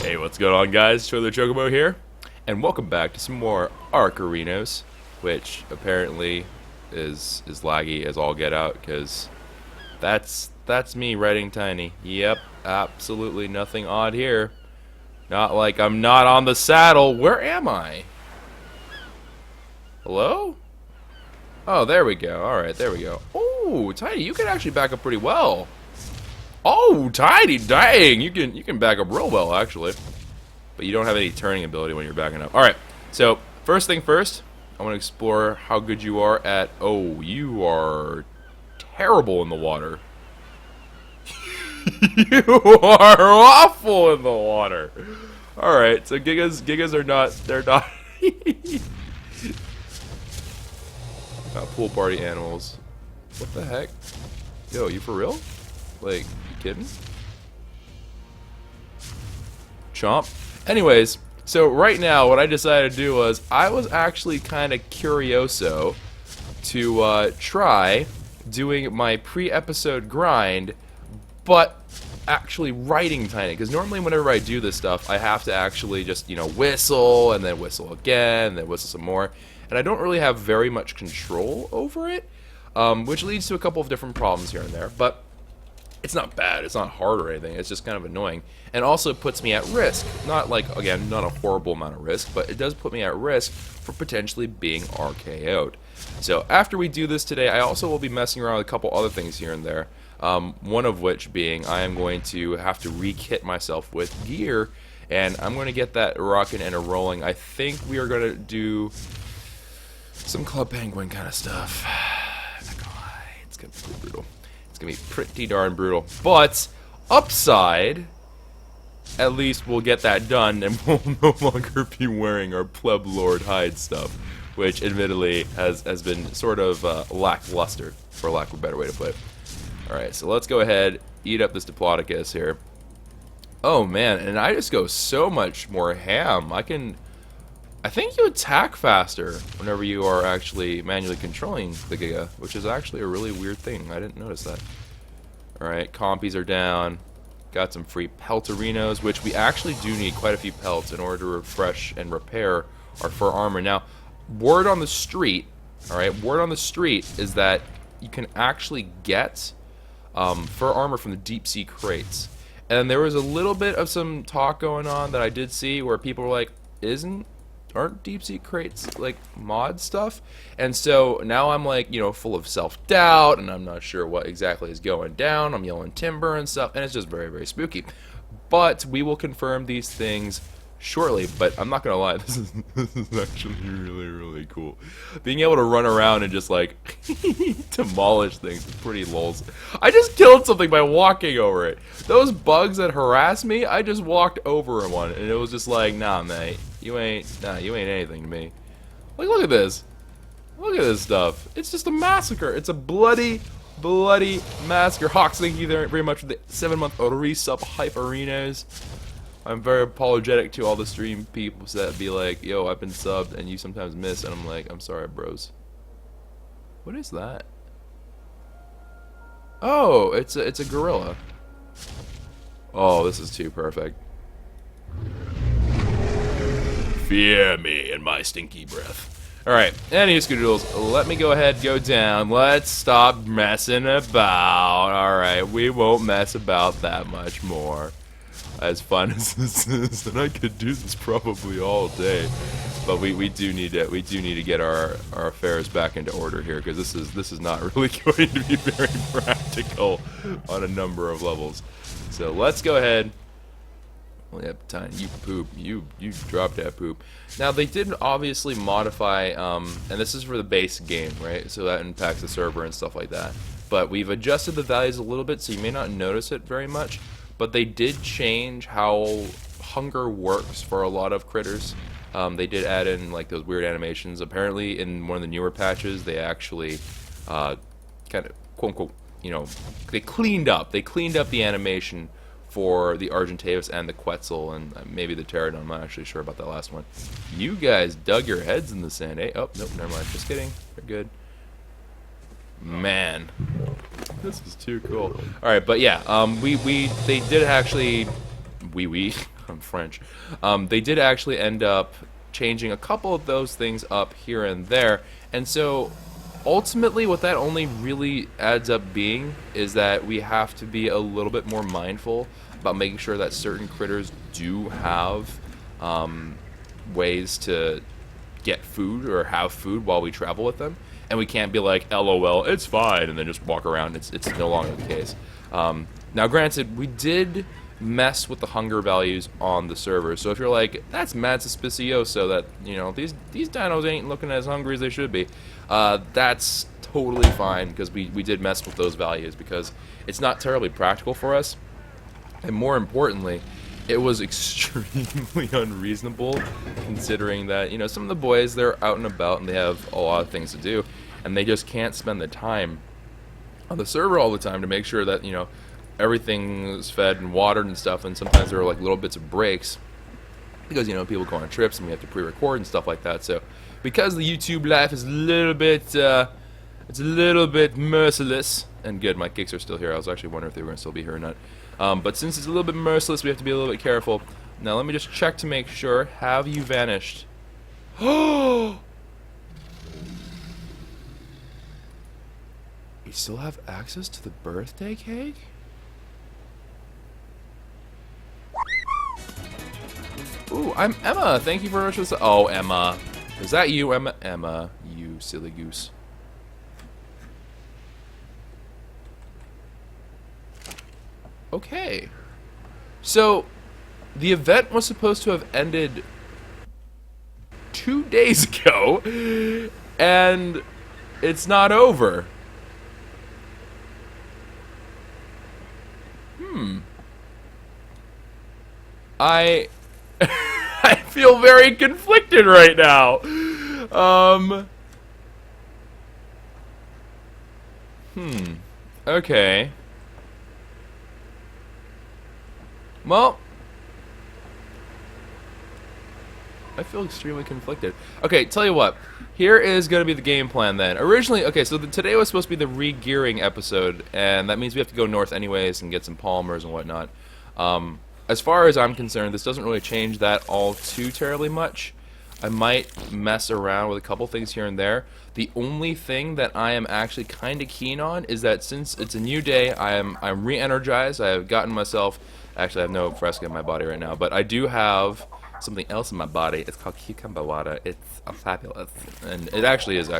Hey, what's going on, guys? Chocobo here, and welcome back to some more ARK arenas, which apparently is laggy as all get out, because that's me writing tiny. Yep, absolutely nothing odd here. Not like I'm not on the saddle. Where am I? Hello? Oh, there we go. All right, there we go. Oh, Tiny, you can actually back up pretty well. Oh, Tiny, dang, you can back up real well actually. But you don't have any turning ability when you're backing up. Alright, so first thing first, I want to explore how good you are at... Oh, you are terrible in the water. You are awful in the water. Alright, so Gigas are not... They're not... Pool party animals. What the heck? Yo, you for real? Like, you kidding? Chomp. Anyways, so right now what I decided to do was I was actually kind of curioso to try doing my pre-episode grind, but actually writing Tiny, because normally whenever I do this stuff I have to actually just, you know, whistle and then whistle again and then whistle some more, and I don't really have very much control over it, which leads to a couple of different problems here and there, but it's not bad, it's not hard or anything, it's just kind of annoying. And also puts me at risk. Not like, again, not a horrible amount of risk, but it does put me at risk for potentially being RKO'd. So after we do this today, I also will be messing around with a couple other things here and there. One of which being I am going to have to re-kit myself with gear, and I'm going to get that rocking and rolling. I think we are going to do some Club Penguin kind of stuff. I'm not gonna lie, it's going to be pretty brutal. It's going to be pretty darn brutal. But, upside, at least we'll get that done and we'll no longer be wearing our pleb lord hide stuff, which admittedly has been sort of lackluster, for lack of a better way to put it. Alright, so let's go ahead, eat up this Diplodocus here. Oh man, and I just go so much more ham. I think you attack faster whenever you are actually manually controlling the Giga, which is actually a really weird thing. I didn't notice that. Alright, compies are down. Got some free pelterinos, which we actually do need quite a few pelts in order to refresh and repair our fur armor. Now, word on the street, alright, word on the street is that you can actually get fur armor from the deep sea crates. And there was a little bit of some talk going on that I did see where people were like, aren't deep sea crates like mod stuff? And so now I'm like, you know, full of self-doubt and I'm not sure what exactly is going down. I'm yelling timber and stuff, and it's just very, very spooky. But we will confirm these things shortly. But I'm not gonna lie, this is actually really, really cool. Being able to run around and just like demolish things is pretty lols. I just killed something by walking over it. Those bugs that harass me, I just walked over one and it was just like, nah mate, you ain't anything to me. Like, look at this. Look at this stuff. It's just a massacre. It's a bloody massacre. Hawks, thank you very much for the 7-month resub hype arenas. I'm very apologetic to all the stream people that be like, yo, I've been subbed and you sometimes miss, and I'm like, I'm sorry bros. What is that? Oh, it's a gorilla. Oh, this is too perfect. Fear me and my stinky breath. Alright, any Scoodoodles, let me go ahead, go down. Let's stop messing about. Alright, we won't mess about that much more. As fun as this is, and I could do this probably all day. But we do need to get our affairs back into order here, because this is not really going to be very practical on a number of levels. So let's go ahead. Well, yeah, Tiny, you poop. You dropped that poop. Now they did obviously modify, and this is for the base game, right? So that impacts the server and stuff like that. But we've adjusted the values a little bit, so you may not notice it very much. But they did change how hunger works for a lot of critters. They did add in like those weird animations. Apparently, in one of the newer patches, they actually kind of quote unquote, you know, they cleaned up the animation for the Argentavis and the Quetzal and maybe the Pterodon. I'm not actually sure about that last one. You guys dug your heads in the sand, eh? Oh, nope, never mind. Just kidding. They're good. Man, this is too cool. All right, but yeah, they did actually, I'm I'm French. They did actually end up changing a couple of those things up here and there, and so ultimately what that only really adds up being is that we have to be a little bit more mindful about making sure that certain critters do have ways to get food or have food while we travel with them, and we can't be like, LOL, it's fine, and then just walk around. It's no longer the case. Now granted, we did mess with the hunger values on the server, so if you're like, that's mad suspicioso that, you know, these dinos ain't looking as hungry as they should be, that's totally fine, because we did mess with those values because it's not terribly practical for us, and more importantly, it was extremely unreasonable considering that, you know, some of the boys, they're out and about and they have a lot of things to do, and they just can't spend the time on the server all the time to make sure that, you know, everything's fed and watered and stuff, and sometimes there are like little bits of breaks because, you know, people go on trips and we have to pre-record and stuff like that. So because the YouTube life is a little bit it's a little bit merciless, and good, my kicks are still here. I was actually wondering if they were going to still be here or not, but since it's a little bit merciless, we have to be a little bit careful. Now let me just check to make sure. Have you vanished? Oh, you still have access to the birthday cake? Ooh, I'm Emma. Thank you very much for this. Oh, Emma. Is that you, Emma? Emma, you silly goose. Okay. So, the event was supposed to have ended 2 days ago, and it's not over. I feel very conflicted right now. Okay. Well, I feel extremely conflicted. Okay, tell you what. Here is going to be the game plan then. Originally, okay, so today was supposed to be the re-gearing episode, and that means we have to go north anyways and get some polymers and whatnot. As far as I'm concerned, this doesn't really change that all too terribly much. I might mess around with a couple things here and there. The only thing that I am actually kind of keen on is that since it's a new day, I'm re-energized. I have gotten myself... Actually, I have no fresca in my body right now, but I do have something else in my body. It's called cucumber water. It's fabulous, and it actually is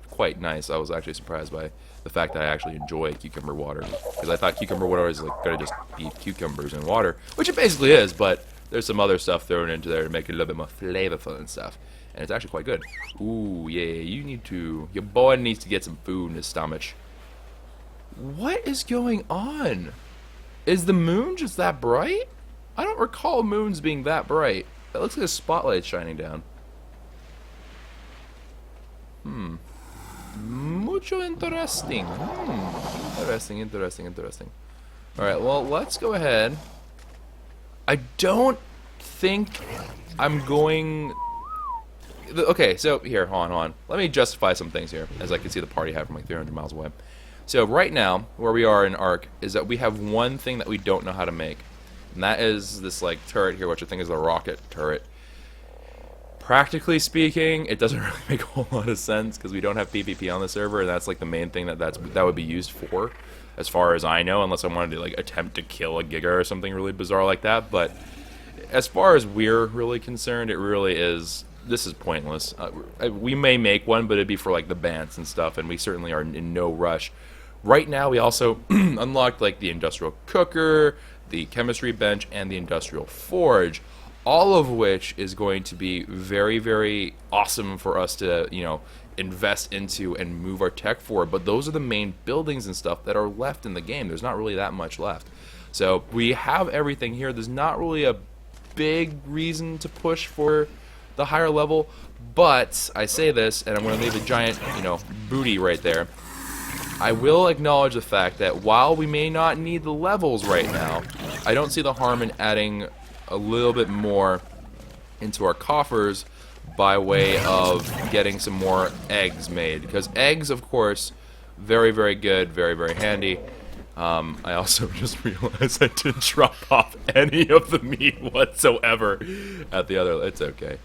quite nice. I was actually surprised by the fact that I actually enjoy cucumber water, because I thought cucumber water is like gonna just be cucumbers and water, which it basically is, but there's some other stuff thrown into there to make it a little bit more flavorful and stuff, and it's actually quite good. Ooh, yeah, your boy needs to get some food in his stomach. What is going on? Is the moon just that bright? I don't recall moons being that bright. It looks like a spotlight shining down. Mucho interesting. Interesting. Alright, well, let's go ahead. I don't think I'm going... Okay, so here, hold on. Let me justify some things here, as I can see the party hat from like 300 miles away. So right now, where we are in ARK, is that we have one thing that we don't know how to make. And that is this like turret here, which I think is the rocket turret. Practically speaking, it doesn't really make a whole lot of sense because we don't have PvP on the server, and that's like the main thing that would be used for, as far as I know, unless I wanted to like attempt to kill a Giga or something really bizarre like that. But as far as we're really concerned, it really is... This is pointless. We may make one, but it'd be for like the bants and stuff, and we certainly are in no rush. Right now, we also unlocked like the industrial cooker, the chemistry bench, and the industrial forge, all of which is going to be very, very awesome for us to, you know, invest into and move our tech forward. But those are the main buildings and stuff that are left in the game. There's not really that much left. So we have everything here. There's not really a big reason to push for the higher level, but I say this, and I'm going to leave a giant, you know, booty right there. I will acknowledge the fact that while we may not need the levels right now, I don't see the harm in adding a little bit more into our coffers by way of getting some more eggs made, because eggs, of course, very, very good, very, very handy. I also just realized I didn't drop off any of the meat whatsoever at the other. It's okay.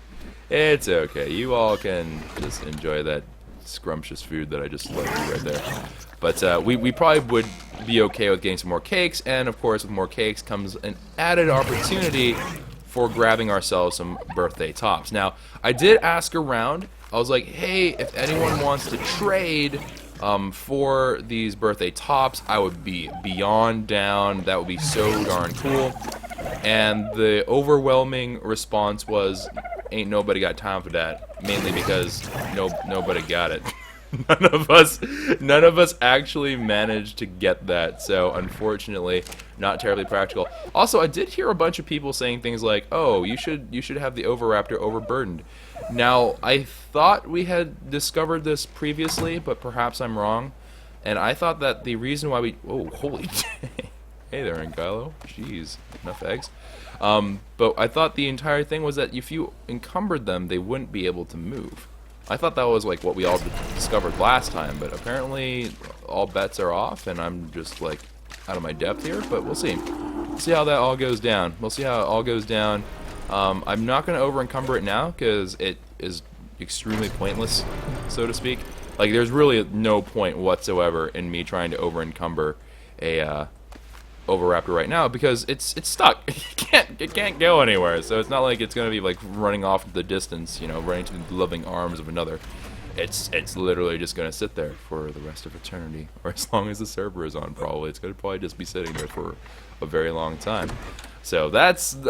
It's okay. You all can just enjoy that scrumptious food that I just left you right there. But we probably would be okay with getting some more cakes, and of course with more cakes comes an added opportunity for grabbing ourselves some birthday tops. Now, I did ask around. I was like, hey, if anyone wants to trade for these birthday tops, I would be beyond down. That would be so darn cool. And the overwhelming response was, ain't nobody got time for that. Mainly because nobody got it. None of us actually managed to get that, so unfortunately, not terribly practical. Also, I did hear a bunch of people saying things like, "Oh, you should have the Oviraptor overburdened." Now, I thought we had discovered this previously, but perhaps I'm wrong. And I thought that the reason why we... Oh, holy... Hey there, Ankylo. Jeez, enough eggs. But I thought the entire thing was that if you encumbered them, they wouldn't be able to move. I thought that was like what we all discovered last time, but apparently all bets are off, and I'm just like out of my depth here. But we'll see. We'll see how that all goes down. We'll see how it all goes down. I'm not going to over encumber it now because it is extremely pointless, so to speak. Like, there's really no point whatsoever in me trying to over encumber a Oviraptor right now because it's stuck. It can't go anywhere. So it's not like it's gonna be like running off the distance, you know, running to the loving arms of another. It's literally just gonna sit there for the rest of eternity, or as long as the server is on. Probably it's gonna just be sitting there for a very long time. So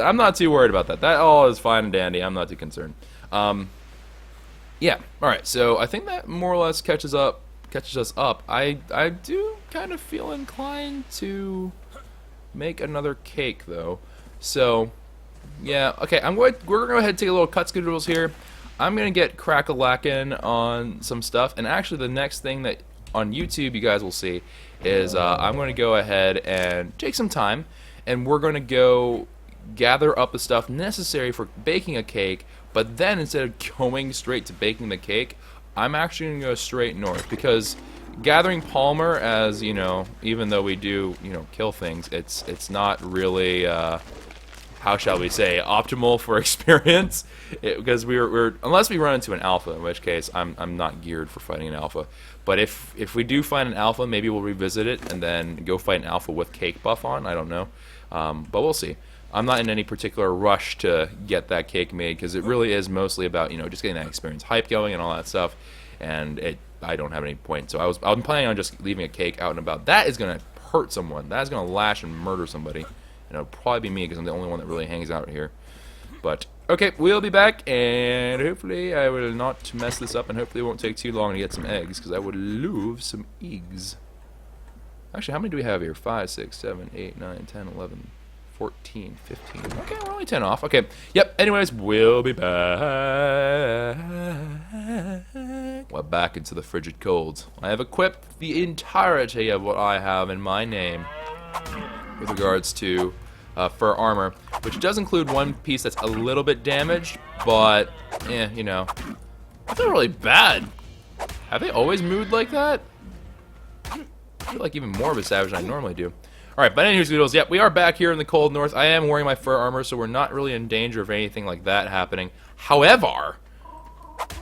I'm not too worried about that. That all is fine and dandy. I'm not too concerned. Yeah. All right. So I think that more or less catches us up. I do kind of feel inclined to make another cake though. So yeah, okay, we're gonna go ahead and take a little cut schedules here. I'm gonna get crack-a-lackin' on some stuff, and actually the next thing that on YouTube you guys will see is I'm gonna go ahead and take some time, and we're gonna go gather up the stuff necessary for baking a cake. But then instead of going straight to baking the cake, I'm actually gonna go straight north, because gathering polymer, as you know, even though we do, you know, kill things, it's not really how shall we say, optimal for experience, because we're unless we run into an alpha, in which case I'm not geared for fighting an alpha. But if we do find an alpha, maybe we'll revisit it and then go fight an alpha with cake buff on. I don't know, but we'll see. I'm not in any particular rush to get that cake made, because it really is mostly about, you know, just getting that experience hype going and all that stuff, and I don't have any point. So I'm planning on just leaving a cake out and about. That is gonna hurt someone. That is gonna lash and murder somebody, and it'll probably be me because I'm the only one that really hangs out here. But okay, we'll be back, and hopefully I will not mess this up, and hopefully it won't take too long to get some eggs, because I would love some eggs. Actually, how many do we have here? 5, 6, 7, 8, 9, 10, 11, 14, 15. Okay, we're only 10 off. Okay, yep, anyways, we'll be back. We're back into the frigid cold. I have equipped the entirety of what I have in my name with regards to fur armor, which does include one piece that's a little bit damaged, but, you know, that's not really bad. Have they always moved like that? I feel like even more of a savage than I normally do. Alright, but anyways, Goodles, yep, we are back here in the cold north. I am wearing my fur armor, so we're not really in danger of anything like that happening. However,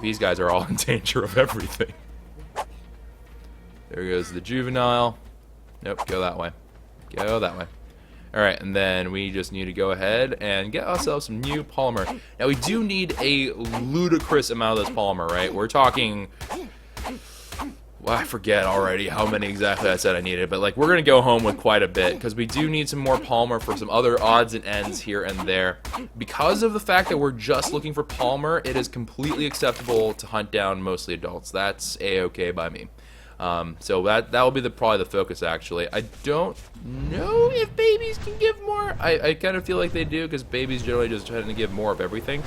these guys are all in danger of everything. There goes the juvenile. Nope, go that way. Go that way. Alright, and then we just need to go ahead and get ourselves some new polymer. Now, we do need a ludicrous amount of this polymer, right? We're talking... Well, I forget already how many exactly I said I needed, but like we're gonna go home with quite a bit, because we do need some more polymer for some other odds and ends here and there. Because of the fact that we're just looking for polymer, it is completely acceptable to hunt down mostly adults. That's a-okay by me. So that will be probably the focus, actually. I don't know if babies can give more. I kind of feel like they do, because babies generally just tend to give more of everything.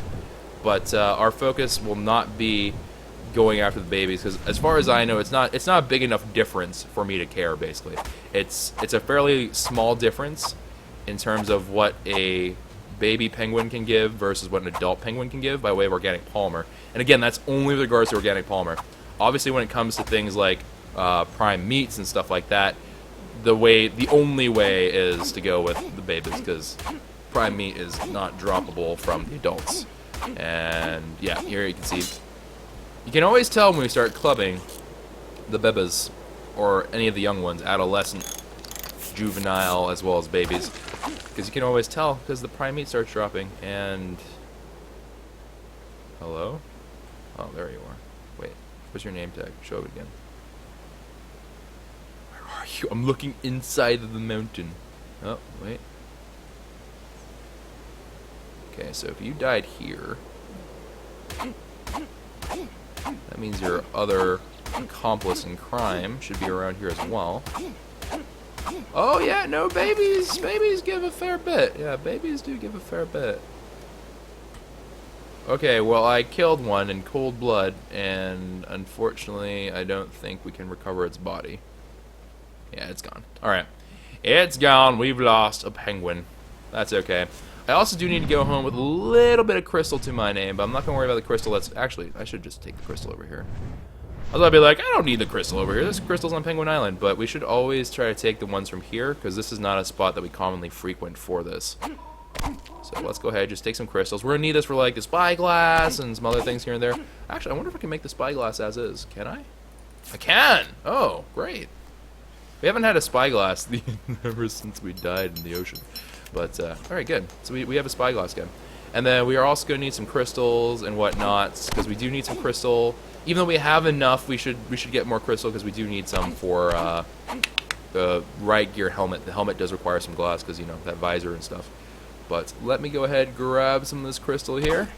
But our focus will not be going after the babies, because as far as I know, it's not a big enough difference for me to care. Basically, it's a fairly small difference in terms of what a baby penguin can give versus what an adult penguin can give by way of organic polymer. And again, that's only with regards to organic polymer. Obviously, when it comes to things like prime meats and stuff like that, the only way is to go with the babies, because prime meat is not droppable from the adults. And yeah, here you can see, you can always tell when we start clubbing the bebas, or any of the young ones, adolescent, juvenile, as well as babies, because you can always tell because the prime meat starts dropping. And hello? Oh, there you are. Wait, where's your name tag? Show it again. Where are you? I'm looking inside of the mountain. Oh, wait. Okay, so if you died here, that means your other accomplice in crime should be around here as well. Oh yeah, no, babies give a fair bit. Yeah, babies do give a fair bit. Okay, well, I killed one in cold blood, and unfortunately I don't think we can recover its body. Yeah, it's gone. Alright, it's gone. We've lost a penguin. That's okay. I also do need to go home with a little bit of crystal to my name, but I'm not going to worry about the crystal. That's actually, I should just take the crystal over here. Otherwise I'd be like, I don't need the crystal over here. There's crystals on Penguin Island. But we should always try to take the ones from here, because this is not a spot that we commonly frequent for this. So let's go ahead, just take some crystals. We're going to need this for like the spyglass and some other things here and there. Actually, I wonder if I can make the spyglass as is. Can I? I can! Oh, great. We haven't had a spyglass ever since we died in the ocean. But, alright, good. So we have a spyglass gun. And then we are also going to need some crystals and whatnot, because we do need some crystal. Even though we have enough, we should get more crystal, because we do need some for the riot gear helmet. The helmet does require some glass, because, you know, that visor and stuff. But let me go ahead and grab some of this crystal here.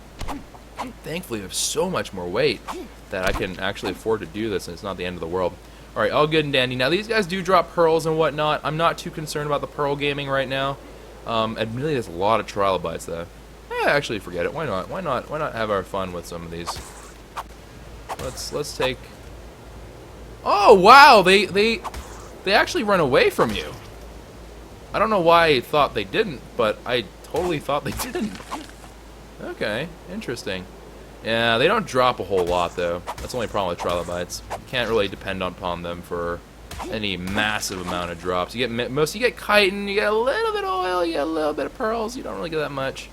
Thankfully, I have so much more weight that I can actually afford to do this, and it's not the end of the world. Alright, all good and dandy. Now, these guys do drop pearls and whatnot. I'm not too concerned about the pearl gaming right now. Admittedly, there's a lot of trilobites, though. Actually, forget it. Why not? Why not have our fun with some of these? Let's take. Oh wow! They actually run away from you. I don't know why I thought they didn't, but I totally thought they didn't. Okay, interesting. Yeah, they don't drop a whole lot though. That's the only problem with trilobites. You can't really depend upon them for any massive amount of drops. You get chitin, you get a little bit of oil, you get a little bit of pearls. You don't really get that much.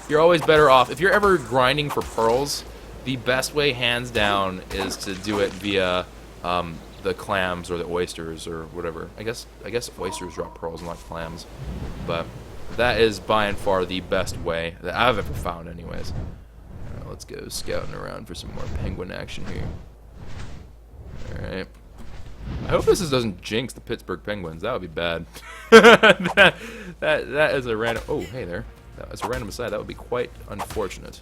You're always better off if you're ever grinding for pearls. The best way, hands down, is to do it via the clams or the oysters or whatever. I guess oysters drop pearls, not clams, but that is by and far the best way that I've ever found, anyways. All right, let's go scouting around for some more penguin action here. All right. I hope this doesn't jinx the Pittsburgh Penguins. That would be bad. that is a random. Oh, hey there. As a random aside, that would be quite unfortunate.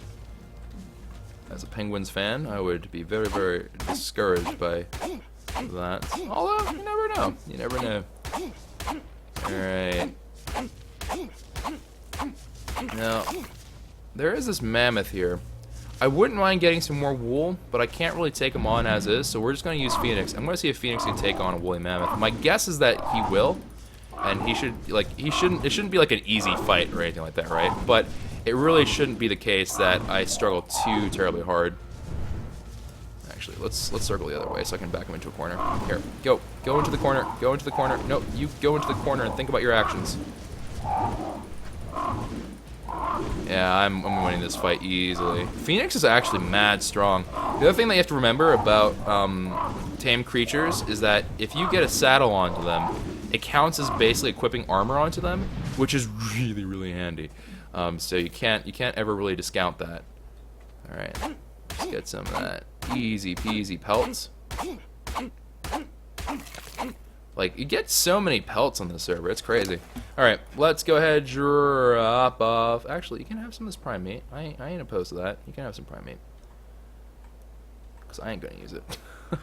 As a Penguins fan, I would be very, very discouraged by that. Although, you never know. You never know. Alright. Now, there is this mammoth here. I wouldn't mind getting some more wool, but I can't really take him on as is, so we're just going to use Phoenix. I'm going to see if Phoenix can take on a woolly mammoth. My guess is that he will. And it shouldn't be like an easy fight or anything like that, right? But it really shouldn't be the case that I struggle too terribly hard. Actually, let's circle the other way so I can back him into a corner. Here, go into the corner, go into the corner. No, you go into the corner and think about your actions. Yeah, I'm winning this fight easily. Phoenix is actually mad strong. The other thing that you have to remember about tame creatures is that if you get a saddle onto them, it counts as basically equipping armor onto them, which is really, really handy. So you can't ever really discount that. All right, let's get some of that easy peasy pelts. Like, you get so many pelts on this server, it's crazy. All right, let's go ahead and drop off. Actually, you can have some of this prime meat. I ain't opposed to that. You can have some prime meat, because I ain't gonna use it.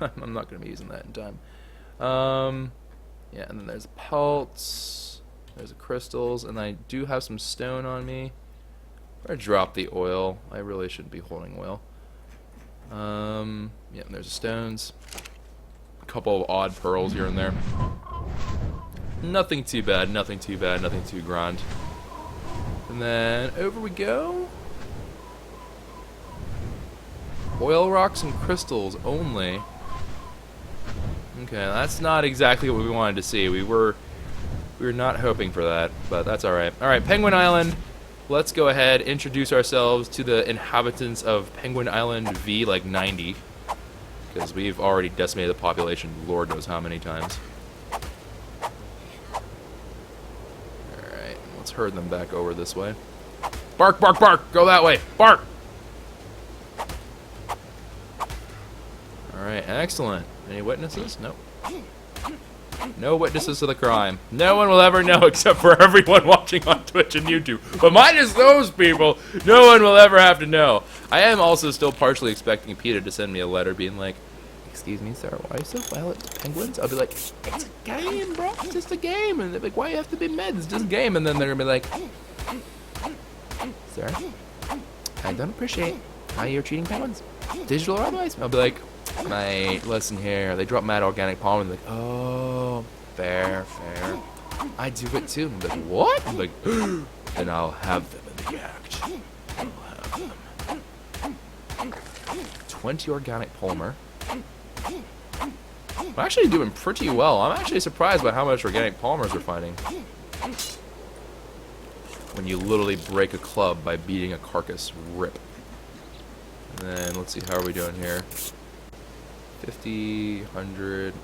I'm not gonna be using that in time. Yeah, and then there's pelts, there's the crystals, and I do have some stone on me. Or drop the oil. I really shouldn't be holding oil. Yeah, and there's the stones. A couple of odd pearls here and there. Nothing too bad, nothing too bad, nothing too grand. And then over we go. Oil rocks and crystals only. Okay, that's not exactly what we wanted to see. We were We were not hoping for that, but that's alright. Alright, Penguin Island. Let's go ahead, introduce ourselves to the inhabitants of Penguin Island V, like 90. Because we've already decimated the population, Lord knows how many times. Alright, let's herd them back over this way. Bark, bark, bark! Go that way! Bark! Alright, excellent. Any witnesses? Nope. No witnesses to the crime. No one will ever know except for everyone watching on Twitch and YouTube. But minus those people, no one will ever have to know. I am also still partially expecting PETA to send me a letter being like, excuse me, sir, why are you so violent to penguins? I'll be like, it's a game, bro. It's just a game. And they're like, why do you have to be mad? It's just a game. And then they're going to be like, sir, I don't appreciate how you're treating penguins, digital or otherwise. I'll be like, mate, listen here. They drop mad organic polymer and they're like, oh, fair, fair. I do it too. I'm like, what? I'm like, then I'll have them in the act. I'll have them. 20 organic polymer. I'm actually doing pretty well. I'm actually surprised by how much organic polymers we're finding. When you literally break a club by beating a carcass. Rip. And then let's see, how are we doing here? 50, 100.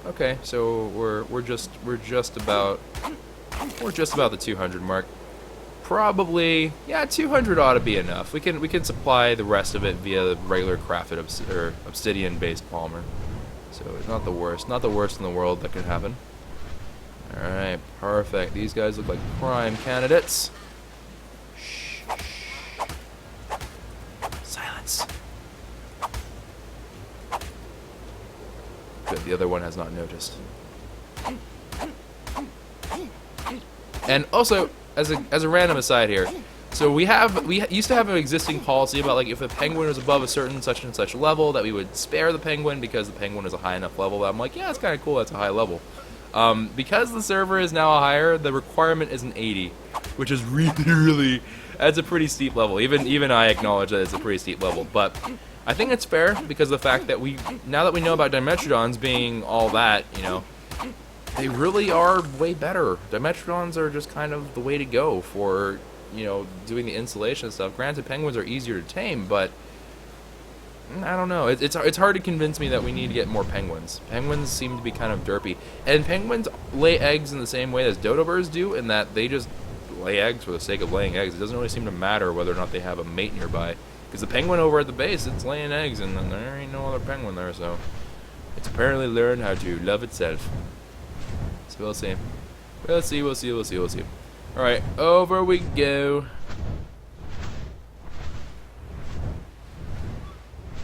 Okay, so we're just about the 200 mark. Probably, yeah, 200 ought to be enough. We can supply the rest of it via the regular crafted obsidian-based polymer. So it's not the worst in the world that could happen. All right, perfect. These guys look like prime candidates. Shh, shh. Silence. Good, the other one has not noticed. And also, as a random aside here, so we used to have an existing policy about like if a penguin was above a certain such and such level that we would spare the penguin because the penguin is a high enough level that I'm like, yeah, it's kind of cool, that's a high level. Because the server is now higher, the requirement is an 80, which is really, that's a pretty steep level. Even I acknowledge that it's a pretty steep level, but I think it's fair because of the fact that now that we know about Dimetrodons being all that, you know, they really are way better. Dimetrodons are just kind of the way to go for, you know, doing the insulation stuff. Granted, penguins are easier to tame, but I don't know. It's hard to convince me that we need to get more penguins. Penguins seem to be kind of derpy. And penguins lay eggs in the same way as dodo birds do, in that they just lay eggs for the sake of laying eggs. It doesn't really seem to matter whether or not they have a mate nearby. Because the penguin over at the base, it's laying eggs, and then there ain't no other penguin there, so it's apparently learned how to love itself. So we'll see. We'll see. Alright, over we go.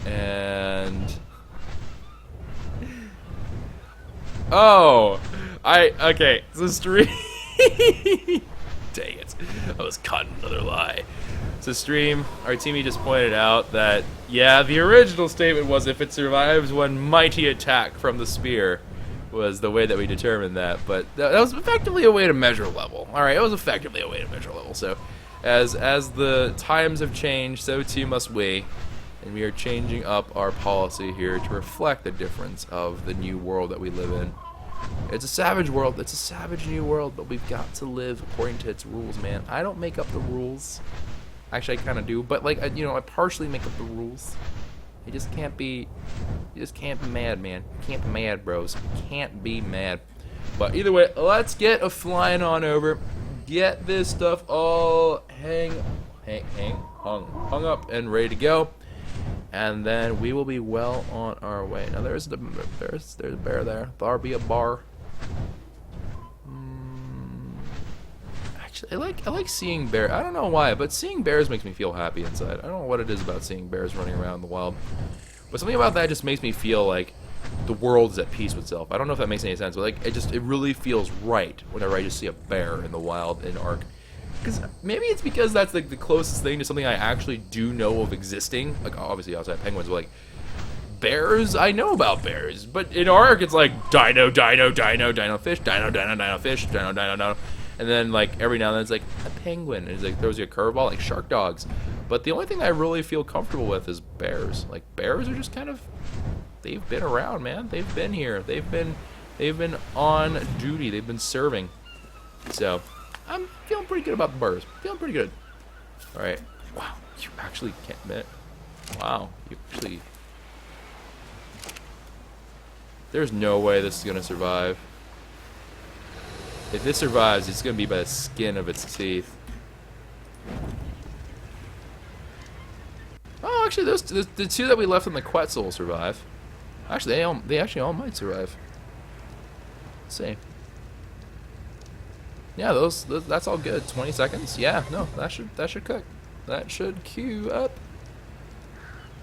And oh, okay, so stream. Dang it, I was caught in another lie. So stream, our teammate just pointed out that, yeah, the original statement was if it survives one mighty attack from the spear was the way that we determined that, but that was effectively a way to measure level. Alright, it was effectively a way to measure level, so as the times have changed, so too must we. And we are changing up our policy here to reflect the difference of the new world that we live in. It's a savage world. It's a savage new world, but we've got to live according to its rules, man. I don't make up the rules. Actually, I kind of do, but like, you know, I partially make up the rules. You just can't be mad, man. You can't be mad, bros. You can't be mad. But either way, let's get a flying on over. Get this stuff all hung up and ready to go. And then we will be well on our way. Now there's a bear there. There be a bar. Actually, I like seeing bears. I don't know why, but seeing bears makes me feel happy inside. I don't know what it is about seeing bears running around in the wild, but something about that just makes me feel like the world is at peace with itself. I don't know if that makes any sense, but like it really feels right whenever I just see a bear in the wild in ARK. Because maybe it's because that's like the closest thing to something I actually do know of existing. Like obviously outside penguins, but like bears, I know about bears. But in ARK, it's like dino, fish, dino, fish, dino. And then like every now and then it's like a penguin. And it's like throws you a curveball, like shark dogs. But the only thing I really feel comfortable with is bears. Like bears are just kind of, they've been around, man. They've been here. They've been on duty. They've been serving. So, I'm feeling pretty good about the burgers. Feeling pretty good. Alright. Wow, you actually can't admit. Wow, you actually... There's no way this is gonna survive. If this survives, it's gonna be by the skin of its teeth. Oh, actually, the two that we left in the Kwehs will survive. Actually, they actually all might survive. Let's see. Yeah, that's all good. 20 seconds. Yeah, no, that should cook. That should queue up.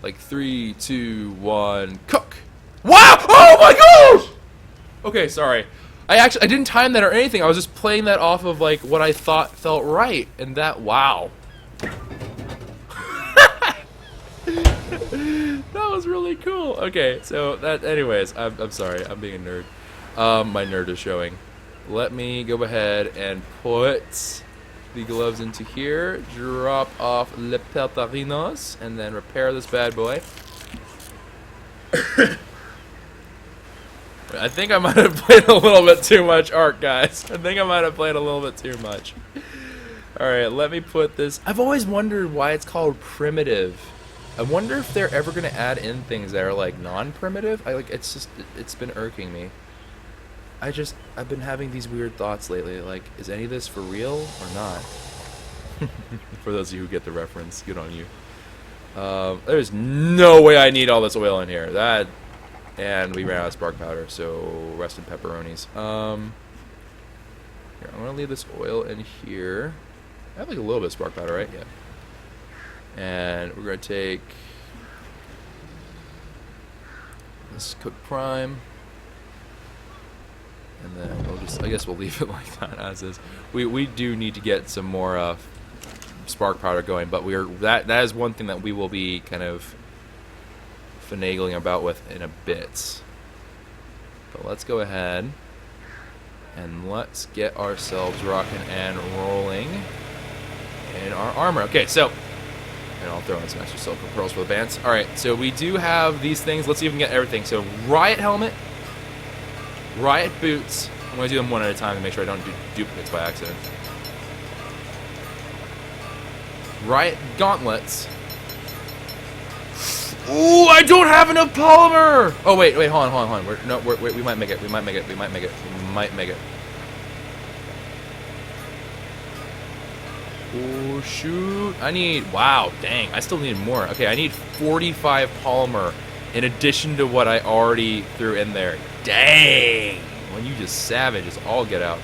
Like 3, 2, 1, cook. Wow! Oh my gosh! Okay, sorry. I didn't time that or anything. I was just playing that off of like what I thought felt right, and that wow. That was really cool. Okay, so that anyways, I'm sorry. I'm being a nerd. My nerd is showing. Let me go ahead and put the gloves into here, drop off le peltarinos, and then repair this bad boy. I think I might have played a little bit too much ARK, guys. I think I might have played a little bit too much. Alright, let me put this... I've always wondered why it's called primitive. I wonder if they're ever going to add in things that are, like, non-primitive. It's been irking me. I've been having these weird thoughts lately, like, is any of this for real or not? For those of you who get the reference, good on you. There's no way I need all this oil in here. And we ran out of spark powder, so rest in pepperonis. Here, I'm gonna leave this oil in here. I have like a little bit of spark powder, right? Yeah. And we're gonna take this cooked prime. And then we'll just, I guess we'll leave it like that as is. We do need to get some more spark powder going, but that is one thing that we will be kind of finagling about with in a bit. But let's go ahead and let's get ourselves rocking and rolling in our armor. Okay, so, and I'll throw in some extra silicone pearls for the bands. Alright, so we do have these things. Let's see if we can get everything. So, riot helmet, riot boots. I'm going to do them one at a time to make sure I don't do duplicates by accident. Riot gauntlets. Ooh, I don't have enough polymer! Oh, wait, hold on. We might make it. We might make it. Oh, shoot. Wow, dang. I still need more. Okay, I need 45 polymer in addition to what I already threw in there. Dang! When you just savages all get out.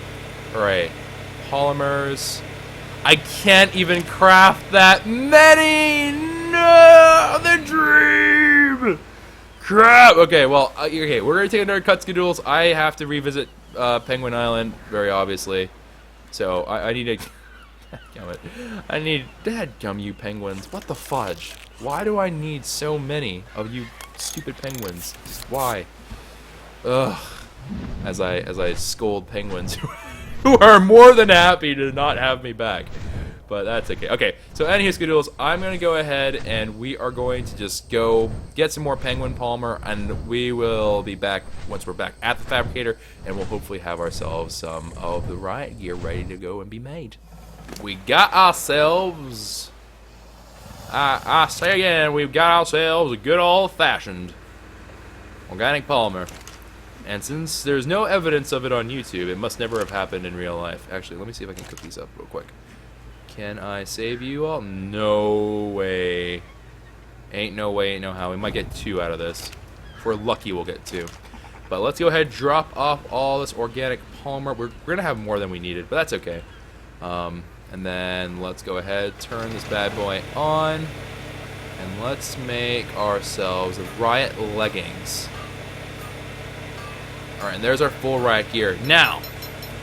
Alright. Polymers. I can't even craft that many! No! The dream! Crap! Okay, well, okay, we're gonna take another cut schedules. I have to revisit Penguin Island, very obviously. So, I need to... Damn it. I need... Dadgum, you penguins. What the fudge? Why do I need so many of you stupid penguins? Just why? Ugh. As I scold penguins who are more than happy to not have me back. But that's okay. Okay, so anywho, Skidoodles, I'm going to go ahead and we are going to just go get some more penguin polymer, and we will be back once we're back at the fabricator, and we'll hopefully have ourselves some of the riot gear ready to go and be made. We got ourselves, I say again, we've got ourselves a good old-fashioned organic polymer. And since there's no evidence of it on YouTube, it must never have happened in real life. Actually, let me see if I can cook these up real quick. Can I save you all? No way. Ain't no way, ain't no how. We might get 2 out of this. If we're lucky, we'll get 2. But let's go ahead and drop off all this organic polymer. We're going to have more than we needed, but that's okay. And then let's go ahead, turn this bad boy on, and let's make ourselves riot leggings. Alright, and there's our full riot gear. Now,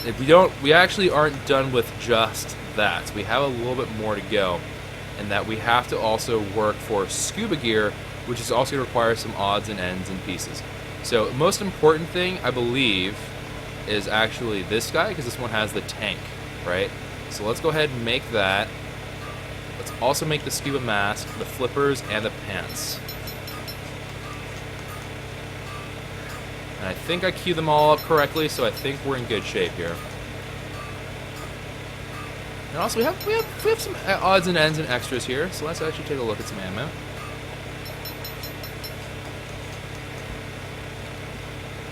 if we actually aren't done with just that. We have a little bit more to go, and that we have to also work for scuba gear, which is also going to require some odds and ends and pieces. So, the most important thing, I believe, is actually this guy, because this one has the tank, right? So let's go ahead and make that. Let's also make the scuba mask, the flippers, and the pants. And I think I queued them all up correctly, so I think we're in good shape here. And also we have some odds and ends and extras here, so let's actually take a look at some ammo.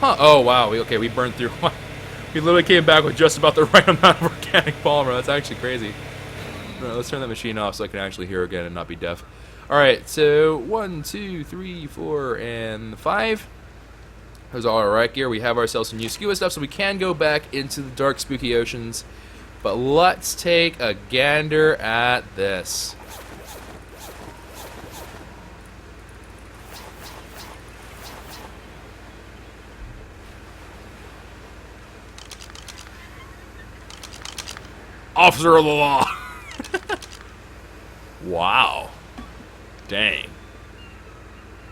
Huh? Oh wow. We burned through. We literally came back with just about the right amount of organic polymer. That's actually crazy. Right, let's turn that machine off so I can actually hear again and not be deaf. Alright, so 1, 2, 3, 4, and 5. There's all our right gear. We have ourselves some new Scuba stuff, so we can go back into the dark, spooky oceans. But let's take a gander at this. Officer of the law! Wow. Dang.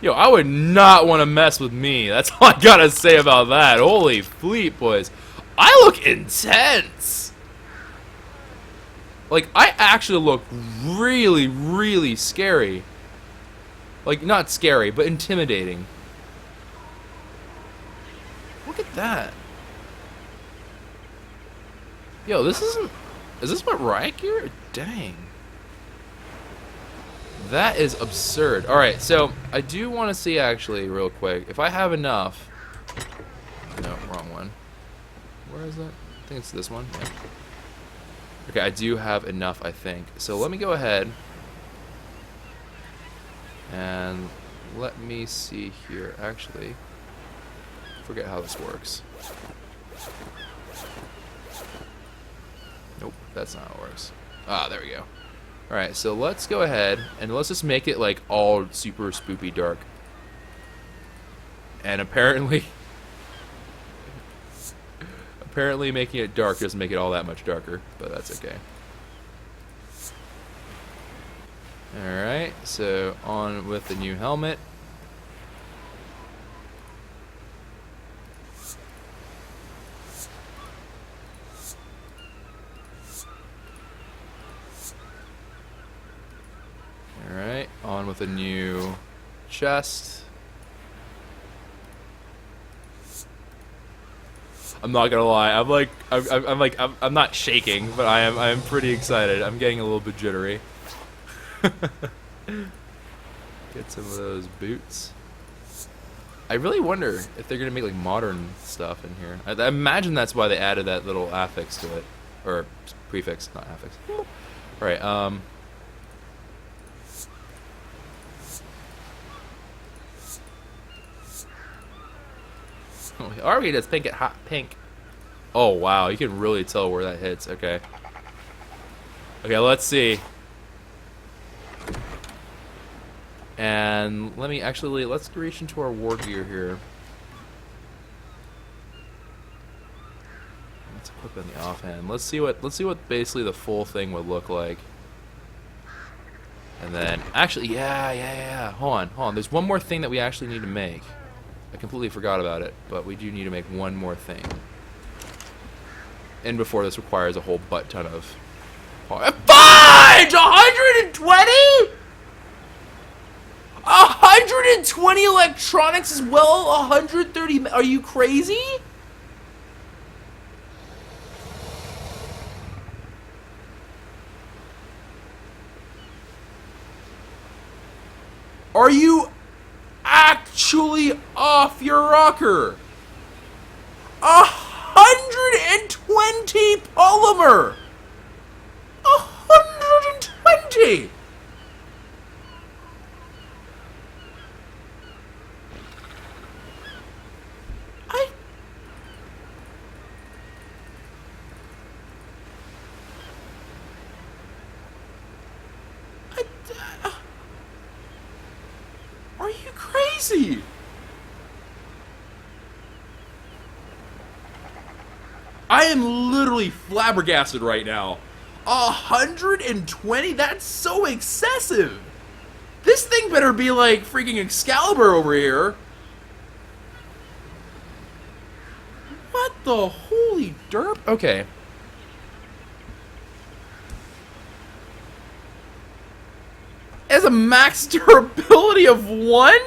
Yo, I would not want to mess with me. That's all I gotta say about that. Holy fleet, boys. I look intense! Like, I actually look really, really scary. Like, not scary, but intimidating. Look at that. Yo, this isn't... Is this what riot gear? Dang. That is absurd. Alright, so I do want to see actually real quick if I have enough. No, wrong one. Where is it? I think it's this one. Yeah. Okay, I do have enough, I think. So let me go ahead and let me see here. Actually, forget how this works. Nope, that's not how it works. Ah, there we go. Alright, so let's go ahead and let's just make it like all super spoopy dark. And apparently making it dark doesn't make it all that much darker, but that's okay. Alright, so on with the new helmet. Alright, on with a new chest. I'm not gonna lie, I'm not shaking, but I am pretty excited. I'm getting a little bit jittery. Get some of those boots. I really wonder if they're gonna make like modern stuff in here. I imagine that's why they added that little affix to it, or prefix, not affix. All right, Already does pink at hot pink. Oh wow, you can really tell where that hits. Okay. Okay, let's see. And let me actually let's reach into our war gear here. Let's equip in the offhand. Let's see what basically the full thing would look like. And then actually yeah. Hold on. There's one more thing that we actually need to make. I completely forgot about it, but we do need to make one more thing. And before this requires a whole butt ton of... Fudge! 120?! 120 electronics as well? 130... Are you crazy? Are you... actually off your rocker? 120 polymer. 120. Are you crazy? I am literally flabbergasted right now. 120? That's so excessive. This thing better be like freaking Excalibur over here. What the holy derp? Okay. As a max durability of 1?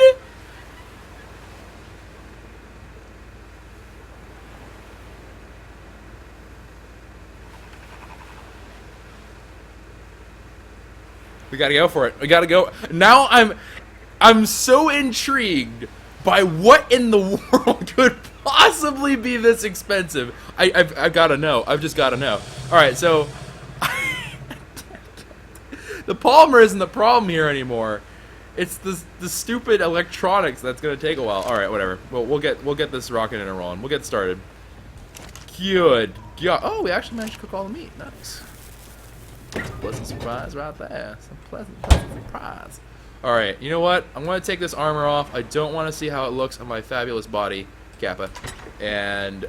We gotta go for it. We gotta go. Now I'm so intrigued by what in the world could possibly be this expensive. I've gotta know. I've just gotta know. Alright, so the polymer isn't the problem here anymore. It's the stupid electronics that's gonna take a while. Alright, whatever. We'll get this rocking and rolling. We'll get started. Good God. Oh, we actually managed to cook all the meat. Nice. That's a pleasant surprise right there. That's a pleasant surprise. Alright, you know what? I'm going to take this armor off. I don't want to see how it looks on my fabulous body, Kappa. And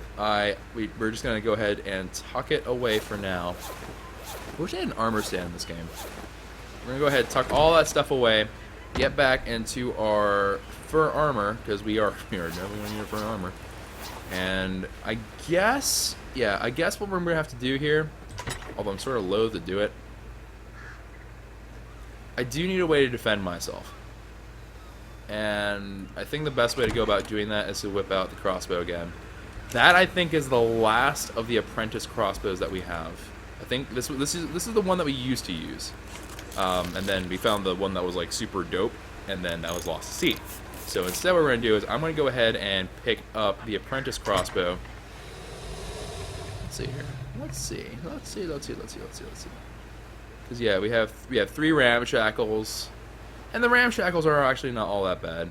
we're just going to go ahead and tuck it away for now. I wish I had an armor stand in this game. We're going to go ahead and tuck all that stuff away. Get back into our fur armor, because we are definitely going to need fur armor. And I guess, yeah, I guess what we're going to have to do here, although I'm sort of loath to do it, I do need a way to defend myself. And I think the best way to go about doing that is to whip out the crossbow again. That, I think, is the last of the apprentice crossbows that we have. I think this is the one that we used to use. And then we found the one that was like super dope, and then that was lost to sea. So instead what we're going to do is I'm going to go ahead and pick up the apprentice crossbow. Let's see here. Let's see. Because yeah, we have 3 ramshackles, and the ramshackles are actually not all that bad.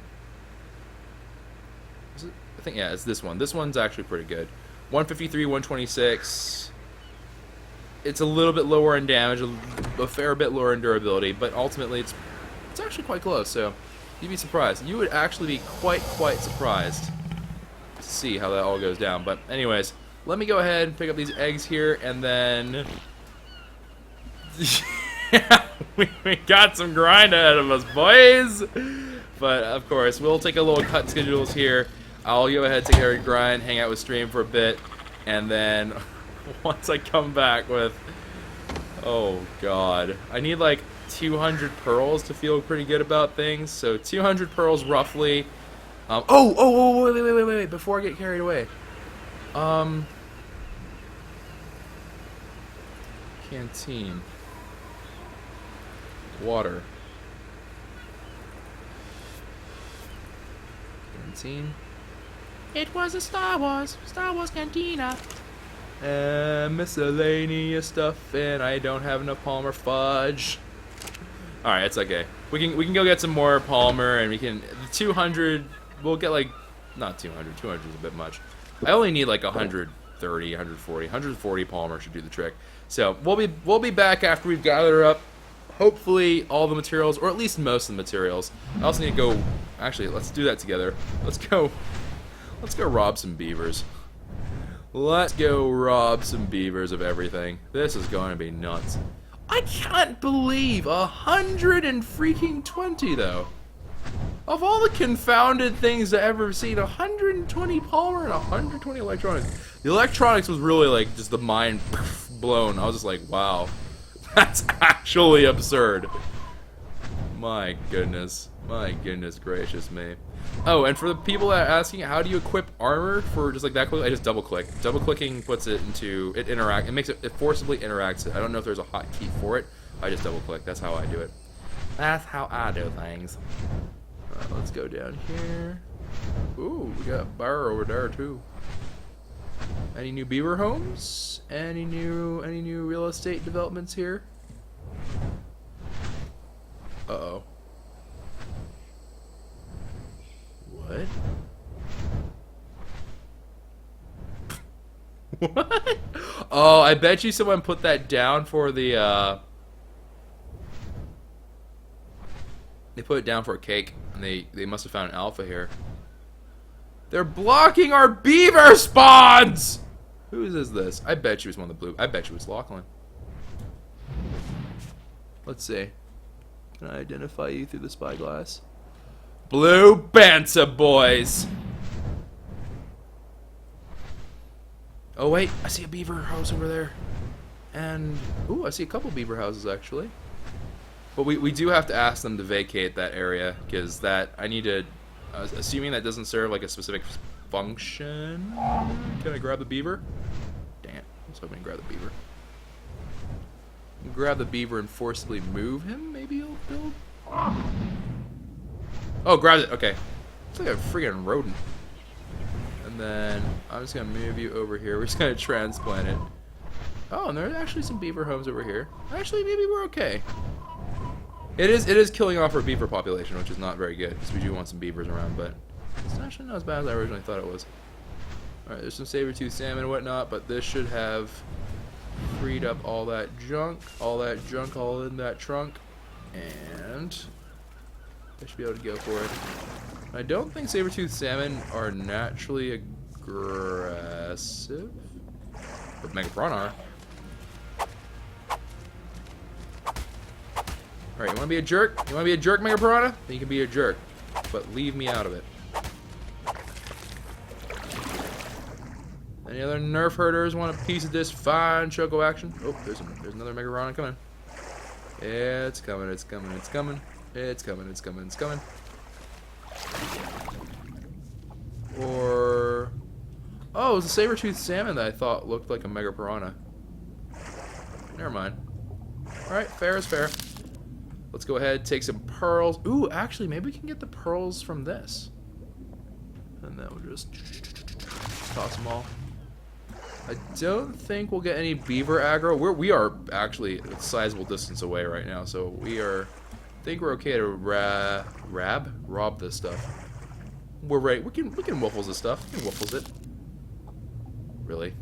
Is it? I think yeah, it's this one. This one's actually pretty good. 153, 126. It's a little bit lower in damage, a fair bit lower in durability, but ultimately it's actually quite close. So you'd be surprised. You would actually be quite surprised to see how that all goes down. But anyways, let me go ahead and pick up these eggs here, and then yeah, we got some grind ahead of us, boys. But of course, we'll take a little cut schedules here. I'll go ahead, take care of grind, hang out with stream for a bit, and then once I come back with, oh god, I need like 200 pearls to feel pretty good about things. So 200 pearls roughly. Wait, before I get carried away. Canteen. Water. Canteen. It was a Star Wars cantina. Miscellaneous stuff, and I don't have enough polymer fudge. Alright, it's okay. We can go get some more polymer, and we can 200. We'll get like not 200. 200 is a bit much. I only need like 130, 140. 140 polymer should do the trick. So we'll be back after we've gathered up hopefully all the materials, or at least most of the materials. I also need to go. Actually, let's do that together. Let's go rob some beavers. Let's go rob some beavers of everything. This is going to be nuts. I can't believe 120 though. Of all the confounded things I've ever seen, 120 polymer and 120 electronics. The electronics was really like just the mind blown. I was just like, wow, that's actually absurd. My goodness gracious me. Oh, and for the people that are asking, how do you equip armor for just like that quickly? I just double click. Double clicking puts it into it it makes it forcibly interacts. I don't know if there's a hotkey for it. I just double click. That's how I do it. That's how I do things. Alright, let's go down here. Ooh, we got a bar over there too. Any new beaver homes? Any new real estate developments here? Uh-oh. What? What? Oh, I bet you someone put that down for the, they put it down for a cake, and they must have found an alpha here. They're blocking our beaver spawns! Whose is this? I bet you was one of the blue. I bet you was Lachlan. Let's see. Can I identify you through the spyglass? Blue Banta boys! Oh wait, I see a beaver house over there. And, ooh, I see a couple beaver houses actually. But we do have to ask them to vacate that area, because that, I need to, assuming that doesn't serve like a specific function. Can I grab the beaver? Damn, I was hoping to grab the beaver. grab the beaver and forcibly move him. Maybe he'll build. Oh, grab it. Okay. It's like a freaking rodent. And then I'm just gonna move you over here. We're just gonna transplant it. Oh, and there's actually some beaver homes over here. Actually, maybe we're okay. It is killing off our beaver population, which is not very good because we do want some beavers around, but it's actually not as bad as I originally thought it was. Alright, there's some saber-tooth salmon and whatnot, but this should have freed up all that junk all in that trunk, and I should be able to go for it. I don't think saber-tooth salmon are naturally aggressive, but Megapiranha are. Alright, you wanna be a jerk? You wanna be a jerk, Megapiranha? Then you can be a jerk, but leave me out of it. Any other nerf herders want a piece of this fine Choco action? Oh, there's another Megapiranha coming. Yeah, it's coming, it's coming, it's coming. It's coming, it's coming, it's coming. Or... oh, it was a saber-toothed salmon that I thought looked like a Megapiranha. Never mind. Alright, fair is fair. Let's go ahead, take some pearls. Ooh, actually, maybe we can get the pearls from this. And then we'll just toss them all. I don't think we'll get any beaver aggro. We are actually a sizable distance away right now, so we are... I think we're okay to rob this stuff. We're right. We can waffles this stuff. We can waffles it. Really?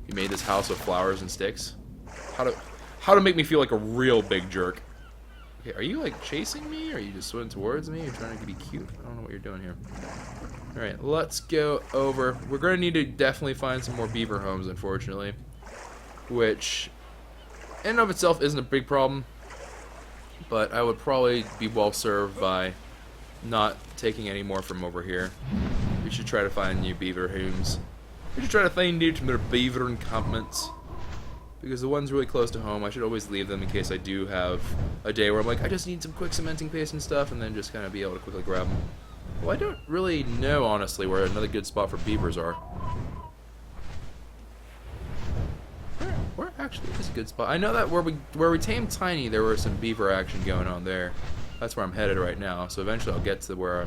You made this house with flowers and sticks? How to make me feel like a real big jerk? Okay, are you like chasing me? Or are you just swimming towards me? You're trying to be cute. I don't know what you're doing here. All right, let's go over. We're gonna need to definitely find some more beaver homes, unfortunately, which in and of itself isn't a big problem. But I would probably be well served by not taking any more from over here. We should try to find new beaver homes. We should try to find new beaver encampments. Because the ones really close to home, I should always leave them in case I do have a day where I'm like, I just need some quick cementing paste and stuff, and then just kind of be able to quickly grab them. Well, I don't really know, honestly, where another good spot for beavers are. Where actually is a good spot? I know that where we tamed Tiny, there was some beaver action going on there. That's where I'm headed right now. So eventually I'll get to where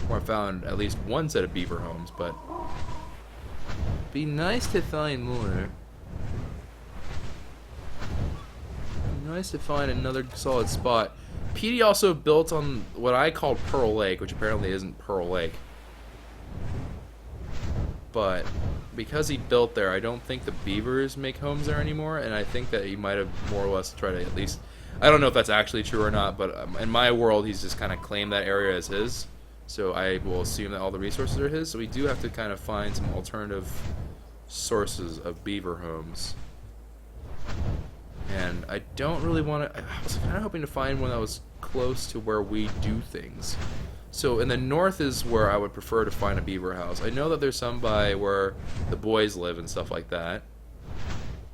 I found at least one set of beaver homes. But be nice to find more. Be nice to find another solid spot. PD also built on what I called Pearl Lake, which apparently isn't Pearl Lake. But because he built there, I don't think the beavers make homes there anymore, and I think that he might have more or less tried to at least... I don't know if that's actually true or not, but in my world, he's just kind of claimed that area as his. So I will assume that all the resources are his, so we do have to kind of find some alternative sources of beaver homes. And I don't really want to... I was kind of hoping to find one that was close to where we do things. So in the north is where I would prefer to find a beaver house. I know that there's some by where the boys live and stuff like that.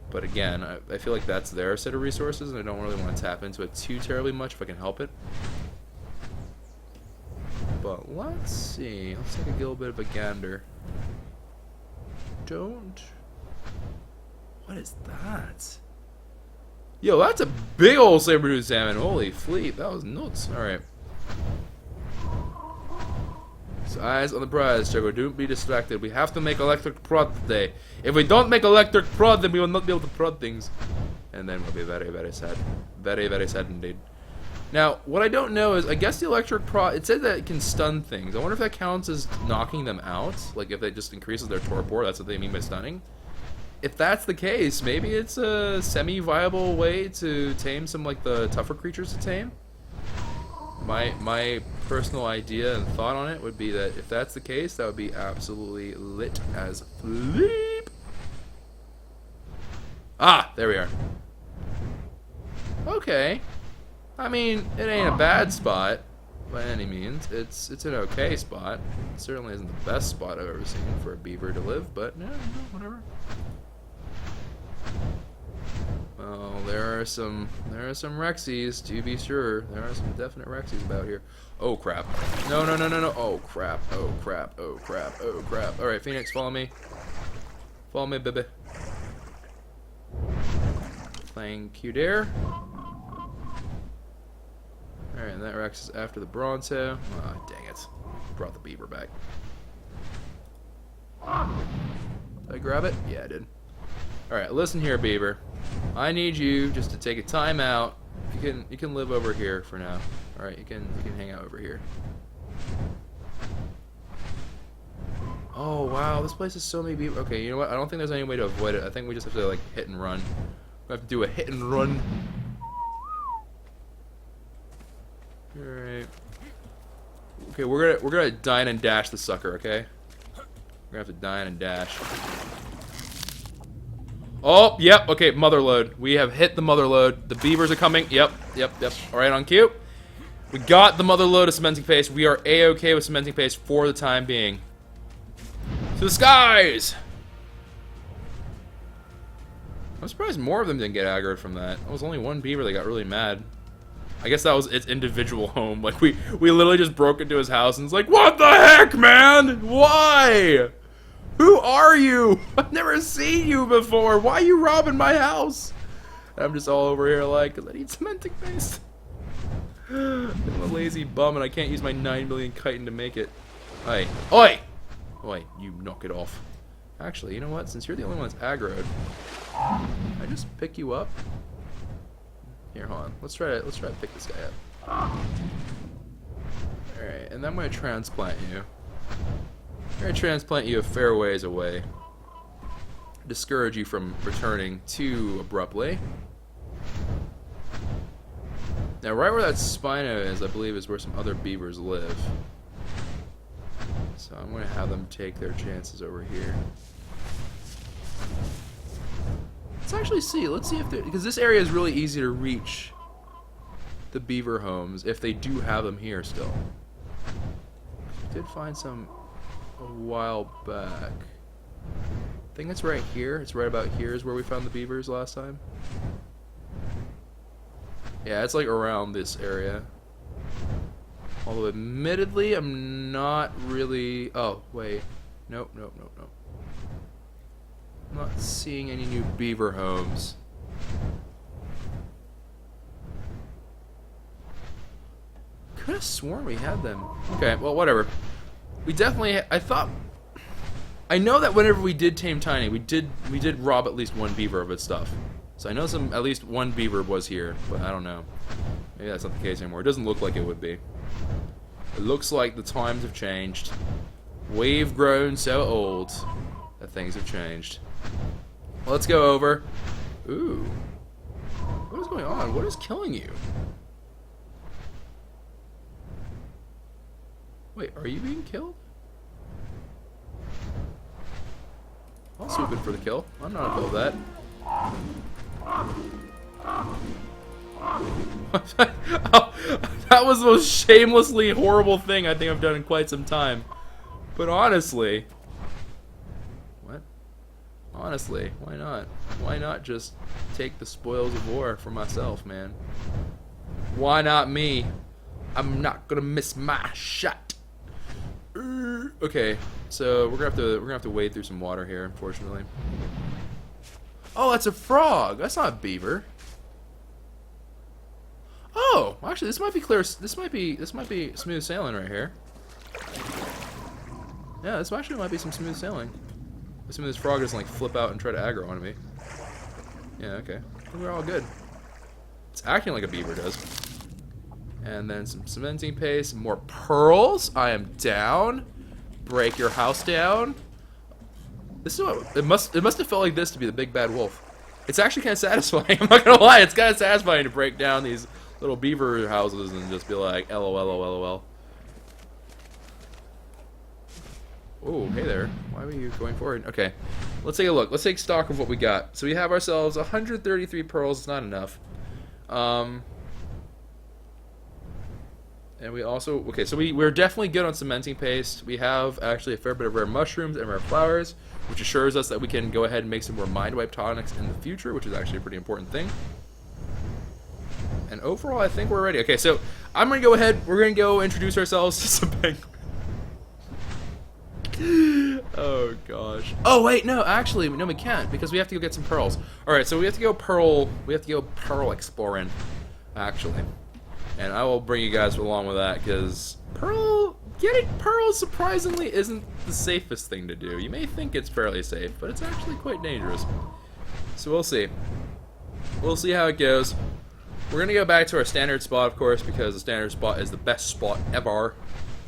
But again, I feel like that's their set of resources, and I don't really want to tap into it too terribly much if I can help it. But let's see. Let's take a little bit of a gander. Don't... What is that? Yo, that's a big old saber-tooth salmon. Holy fleet, that was nuts. Alright. So eyes on the prize, Choco. Don't be distracted. We have to make electric prod today. If we don't make electric prod, then we will not be able to prod things. And then we'll be very, very sad. Very, very sad indeed. Now, what I don't know is, I guess the electric prod, it said that it can stun things. I wonder if that counts as knocking them out. Like, if it just increases their torpor, that's what they mean by stunning. If that's the case, maybe it's a semi-viable way to tame some, like, the tougher creatures to tame. My personal idea and thought on it would be that if that's the case, that would be absolutely lit as flip. Ah, there we are. Okay. I mean, it ain't a bad spot by any means. It's an okay spot. It certainly isn't the best spot I've ever seen for a beaver to live, but yeah, no, whatever. Well, there are some Rexies, to be sure. There are some definite Rexies about here. Oh crap. No. Oh crap. Oh crap. Oh crap. Oh crap. Alright, Phoenix, follow me. Follow me, baby. Thank you, dear. Alright, and that Rex is after the Bronto. Oh, dang it. Brought the beaver back. Did I grab it? Yeah, I did. Alright, listen here, beaver. I need you just to take a time out. You can live over here for now. Alright, you can hang out over here. Oh wow, this place has so many beaver. Okay, you know what? I don't think there's any way to avoid it. I think we just have to like hit and run. We have to do a hit and run. Alright. Okay, we're gonna dine and dash the sucker, okay? We're gonna have to dine and dash. Oh, yep, okay, mother load. We have hit the mother load. The beavers are coming. Yep. Alright, on cue. We got the mother load of cementing paste. We are A-okay with cementing paste for the time being. To the skies! I'm surprised more of them didn't get aggroed from that. There was only one beaver that got really mad. I guess that was its individual home. Like, we literally just broke into his house and it's like, what the heck, man? Why? Who are you? I've never seen you before. Why are you robbing my house? And I'm just all over here like, because I need cementing paste. I'm a lazy bum and I can't use my 9 million chitin to make it. Oi. Oi! Oi, you knock it off. Actually, you know what? Since you're the only one that's aggroed, I just pick you up. Here, hold on. Let's try to pick this guy up. Alright, and then I'm gonna transplant you. I'm gonna transplant you a fair ways away. Discourage you from returning too abruptly. Now, right where that Spino is, I believe, is where some other beavers live. So I'm gonna have them take their chances over here. Let's actually see. Let's see if they, because this area is really easy to reach the beaver homes if they do have them here still. I did find some a while back. I think it's right here. It's right about here is where we found the beavers last time. Yeah, it's like around this area. Although admittedly, I'm not really... Oh, wait. Nope. I'm not seeing any new beaver homes. Could have sworn we had them. Okay, well, whatever. We definitely... I know that whenever we did tame Tiny, we did rob at least one beaver of its stuff. So I know at least one beaver was here, but I don't know. Maybe that's not the case anymore. It doesn't look like it would be. It looks like the times have changed. We've grown so old that things have changed. Well, let's go over. Ooh. What is going on? What is killing you? Wait, are you being killed? I'll swoop in for the kill. I'm not above that. That was the most shamelessly horrible thing I think I've done in quite some time. But honestly... What? Honestly, why not? Why not just take the spoils of war for myself, man? Why not me? I'm not gonna miss my shot. Okay, so we're gonna have to wade through some water here, unfortunately. Oh, that's a frog. That's not a beaver. Oh, actually, this might be clear. This might be smooth sailing right here. Yeah, this actually might be some smooth sailing. Assuming this frog doesn't like flip out and try to aggro on me. Yeah, okay. I think we're all good. It's acting like a beaver does. And then some cementing paste, some more pearls. I am down. Break your house down. This is what it must have felt like this to be the big bad wolf. It's actually kind of satisfying. I'm not gonna lie. It's kind of satisfying to break down these little beaver houses and just be like, LOL. Oh, hey there. Why were you going forward? Okay, let's take a look. Let's take stock of what we got. So we have ourselves 133 pearls. It's not enough. And we also, okay, so we're definitely good on cementing paste. We have actually a fair bit of rare mushrooms and rare flowers, which assures us that we can go ahead and make some more mind wipe tonics in the future, which is actually a pretty important thing. And overall, I think we're ready. Okay, so I'm going to go ahead, we're going to go introduce ourselves to some penguins. Oh gosh. Oh wait, no, actually, no, we can't because we have to go get some pearls. All right, so we have to go pearl. We have to go pearl exploring, actually, and I will bring you guys along with that because getting pearls surprisingly isn't the safest thing to do. You may think it's fairly safe, but it's actually quite dangerous. So we'll see. We'll see how it goes. We're gonna go back to our standard spot, of course, because the standard spot is the best spot ever.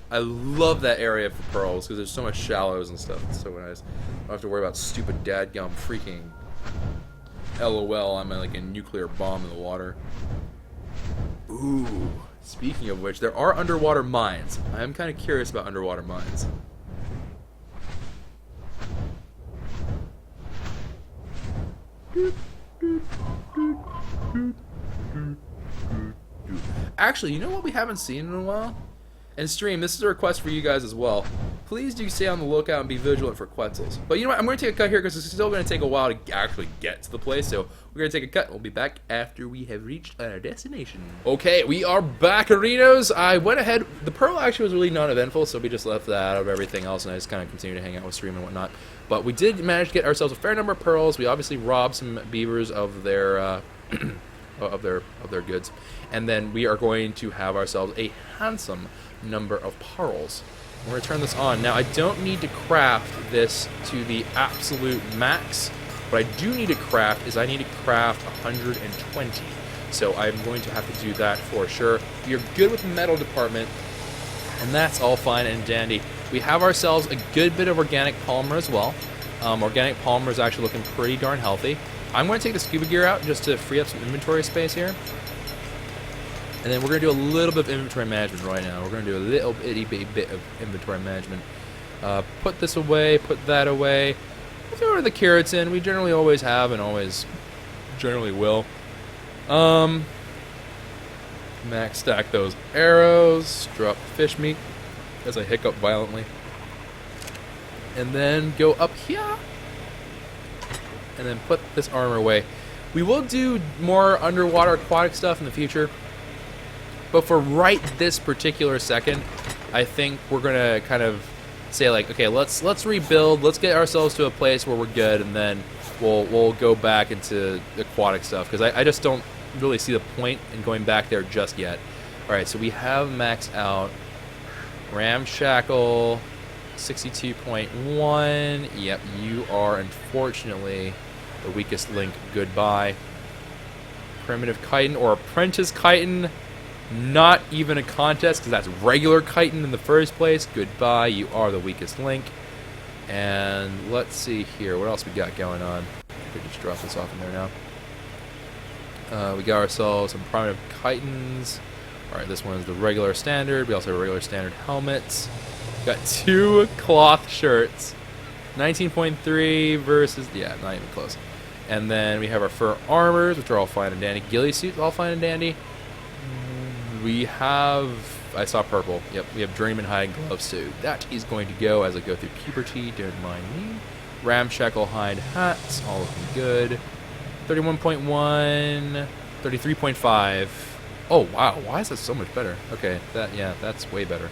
I love that area for pearls because there's so much shallows and stuff. It's so nice. I don't have to worry about stupid dadgum freaking LOL. I'm like a nuclear bomb in the water. Ooh. Speaking of which, there are underwater mines. I am kind of curious about underwater mines. Actually, you know what we haven't seen in a while? And stream, this is a request for you guys as well. Please do stay on the lookout and be vigilant for Quetzals. But you know what? I'm going to take a cut here because it's still going to take a while to actually get to the place. So we're going to take a cut. We'll be back after we have reached our destination. Okay, we are back, Arenos. I went ahead. The Pearl actually was really non-eventful, so we just left that out of everything else, and I just kind of continued to hang out with stream and whatnot. But we did manage to get ourselves a fair number of pearls. We obviously robbed some beavers of their of their goods, and then we are going to have ourselves a handsome number of pearls. We're going to turn this on. Now, I don't need to craft this to the absolute max. What I do need to craft is I need to craft 120. So I'm going to have to do that for sure. You're good with the metal department, and that's all fine and dandy. We have ourselves a good bit of organic polymer as well. Organic polymer is actually looking pretty darn healthy. I'm going to take the scuba gear out just to free up some inventory space here. And then we're going to do a little bit of inventory management right now. We're going to do a little itty bitty bit of inventory management. Put this away, put that away. We'll throw the carrots in. We generally always have and always generally will. Max stack those arrows. Drop fish meat as I hiccup violently. And then go up here. And then put this armor away. We will do more underwater aquatic stuff in the future. But for right this particular second, I think we're gonna kind of say like, okay, let's rebuild, let's get ourselves to a place where we're good, and then we'll go back into aquatic stuff because I just don't really see the point in going back there just yet. All right, so we have maxed out Ramshackle 62.1. Yep, you are unfortunately the weakest link. Goodbye. Primitive chitin or apprentice chitin. Not even a contest because that's regular chitin in the first place. Goodbye, you are the weakest link. And let's see here, what else we got going on? We just drop this off in there now. We got ourselves some primitive chitins. Alright, this one is the regular standard. We also have regular standard helmets. Got 2 cloth shirts. 19.3 versus, yeah, not even close. And then we have our fur armors, which are all fine and dandy. Ghillie suits, all fine and dandy. We have, I saw purple. Yep, we have Journeyman hide gloves, so that is going to go as I go through puberty. Don't mind me. Ramshackle hide hats, all looking good. 31.1, 33.5. Oh wow, why is that so much better? Okay, that's way better.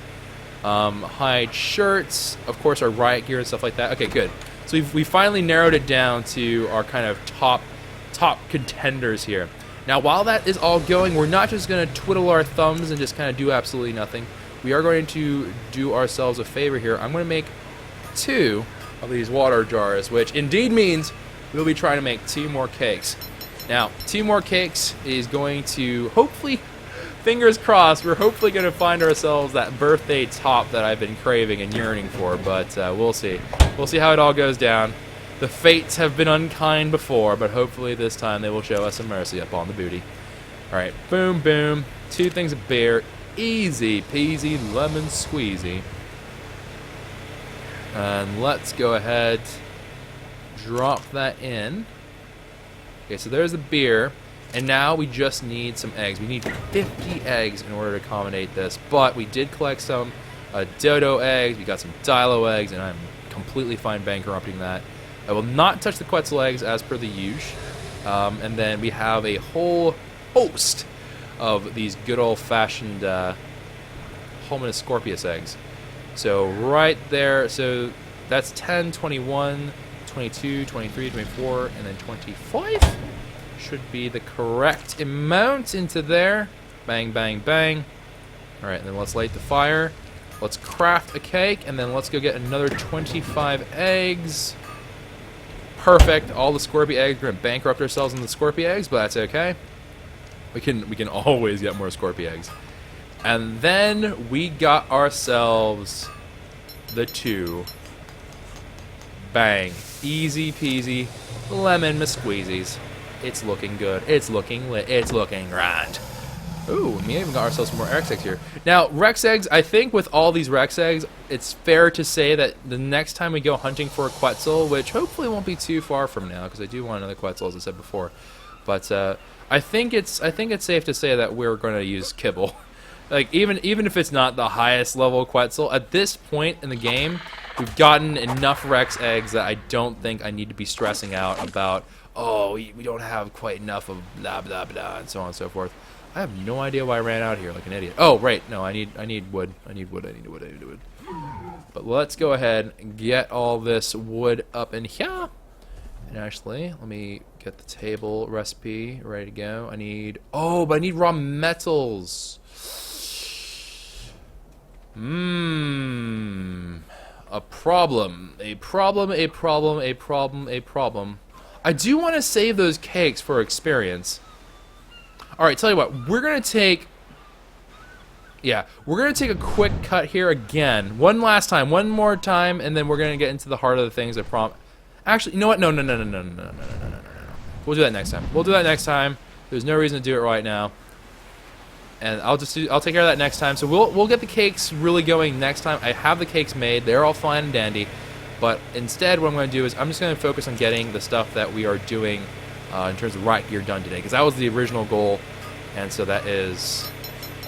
Hide shirts, of course, our riot gear and stuff like that. Okay, good. So we finally narrowed it down to our kind of top contenders here. Now, while that is all going, we're not just going to twiddle our thumbs and just kind of do absolutely nothing. We are going to do ourselves a favor here. I'm going to make 2 of these water jars, which indeed means we'll be trying to make 2 more cakes. Now, 2 more cakes is going to, hopefully, fingers crossed, we're hopefully going to find ourselves that birthday top that I've been craving and yearning for, but we'll see. We'll see how it all goes down. The fates have been unkind before, but hopefully this time they will show us some mercy up on the booty. Alright, boom, boom. 2 things of beer. Easy peasy lemon squeezy. And let's go ahead, drop that in. Okay, so there's the beer. And now we just need some eggs. We need 50 eggs in order to accommodate this. But we did collect some dodo eggs. We got some dilo eggs, and I'm completely fine bankrupting that. I will not touch the Quetzal eggs as per the usual. And then we have a whole host of these good old-fashioned Hominus scorpius eggs. So right there, so That's 10, 21, 22, 23, 24, and then 25 should be the correct amount into there. Bang, bang, bang. All right, and then let's light the fire. Let's craft a cake, and then let's go get another 25 eggs. Perfect. All the Scorpy eggs. We're gonna bankrupt ourselves in the Scorpy eggs, but that's okay. We can always get more Scorpy eggs. And then we got ourselves the 2. Bang. Easy peasy. Lemon squeezies. It's looking good. It's looking lit. It's looking grand. Ooh, we even got ourselves some more Rex eggs here. Now, Rex eggs, I think with all these Rex eggs, it's fair to say that the next time we go hunting for a Quetzal, which hopefully won't be too far from now, because I do want another Quetzal, as I said before. But I think it's safe to say that we're going to use kibble. Like, even if it's not the highest level Quetzal, at this point in the game, we've gotten enough Rex eggs that I don't think I need to be stressing out about, oh, we don't have quite enough of blah, blah, blah, and so on and so forth. I have no idea why I ran out here like an idiot. Oh, right. No, I need wood. I need wood. But let's go ahead and get all this wood up in here. And actually, let me get the table recipe ready to go. I need... Oh, but I need raw metals. A problem. I do want to save those cakes for experience. Alright, tell you what, we're going to take a quick cut here again. One more time, and then we're going to get into the heart of the things, I promise. Actually, you know what? No. We'll do that next time. There's no reason to do it right now. And I'll take care of that next time. So we'll get the cakes really going next time. I have the cakes made. They're all fine and dandy. But instead, what I'm going to do is I'm just going to focus on getting the stuff that we are doing in terms of riot gear done today, because that was the original goal. And so that is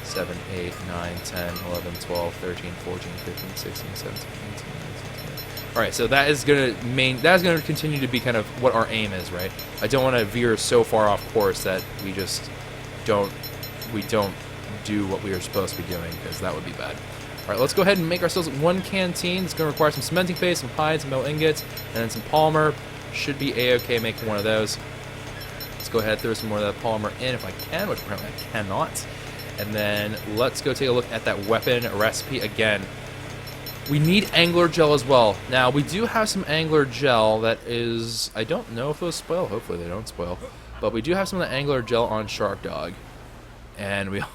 7, 8, 9, 10, 11, 12, 13, 14, 15, 16, 17, 18, 19, 20. Alright, so that is going to continue to be kind of what our aim is, right? I don't want to veer so far off course that we just don't do what we are supposed to be doing, because that would be bad. Alright, let's go ahead and make ourselves one canteen. It's going to require some cementing paste, some hides, some metal ingots, and then some polymer. Should be a-okay making one of those. Let's go ahead and throw some more of that polymer in if I can, which apparently I cannot. And then let's go take a look at that weapon recipe again. We need angler gel as well. Now, we do have some angler gel that is... I don't know if those spoil. Hopefully they don't spoil. But we do have some of the angler gel on Shark Dog. And we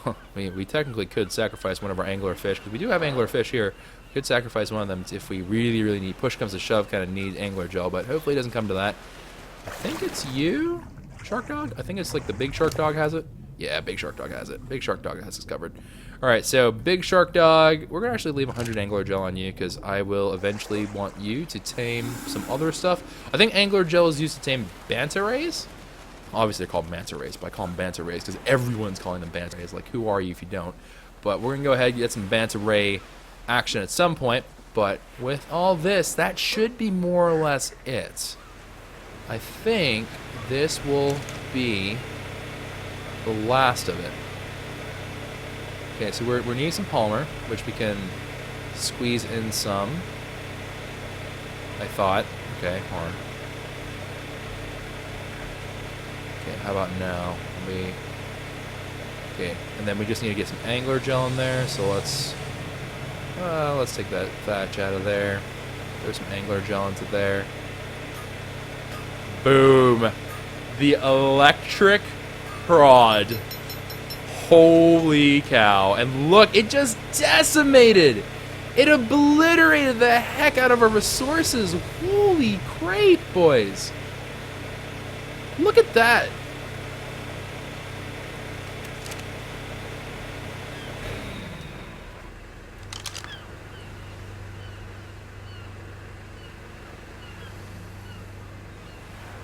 technically could sacrifice one of our angler fish, because we do have angler fish here. We could sacrifice one of them if we really, really need... Push comes to shove, kind of need angler gel, but hopefully it doesn't come to that. I think it's you, Shark Dog? I think it's like the big Shark Dog has it. Yeah, Big Shark Dog has it. Big Shark Dog has us covered. Alright, so Big Shark Dog, we're going to actually leave 100 angler gel on you, because I will eventually want you to tame some other stuff. I think angler gel is used to tame banta rays. Obviously they're called manta rays, but I call them banta rays because everyone's calling them banta rays. Like, who are you if you don't? But we're going to go ahead and get some banta ray action at some point. But with all this, that should be more or less it. I think this will be the last of it. Okay, so we're needing some polymer, which we can squeeze in some. I thought. Okay, hold on. Okay, how about now? Okay, and then we just need to get some angler gel in there. So let's take that thatch out of there. There's some angler gel into there. Boom! The electric prod. Holy cow. And look, it just decimated. It obliterated the heck out of our resources. Holy crap, boys. Look at that.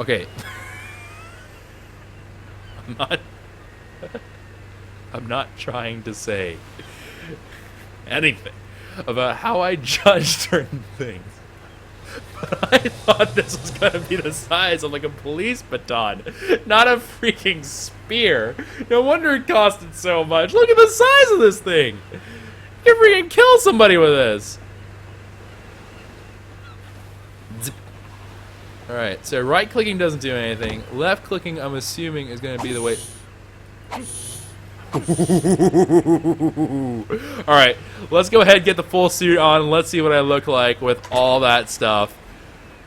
Okay. I'm not trying to say anything about how I judge certain things. But I thought this was going to be the size of like a police baton, not a freaking spear. No wonder it costed so much. Look at the size of this thing. You can freaking kill somebody with this. Alright, so right clicking doesn't do anything. Left clicking, I'm assuming, is going to be the way. Alright, let's go ahead and get the full suit on and let's see what I look like with all that stuff.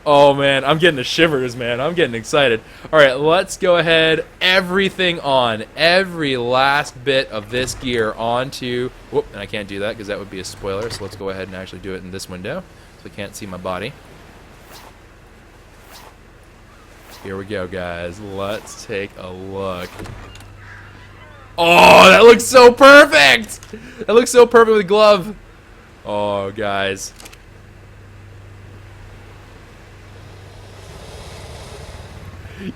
Oh man, I'm getting the shivers, man. I'm getting excited. Alright, let's go ahead. Everything on. Every last bit of this gear onto. Whoop, and I can't do that because that would be a spoiler. So let's go ahead and actually do it in this window so I can't see my body. Here we go, guys. Let's take a look. Oh, that looks so perfect! That looks so perfect with the glove. Oh, guys.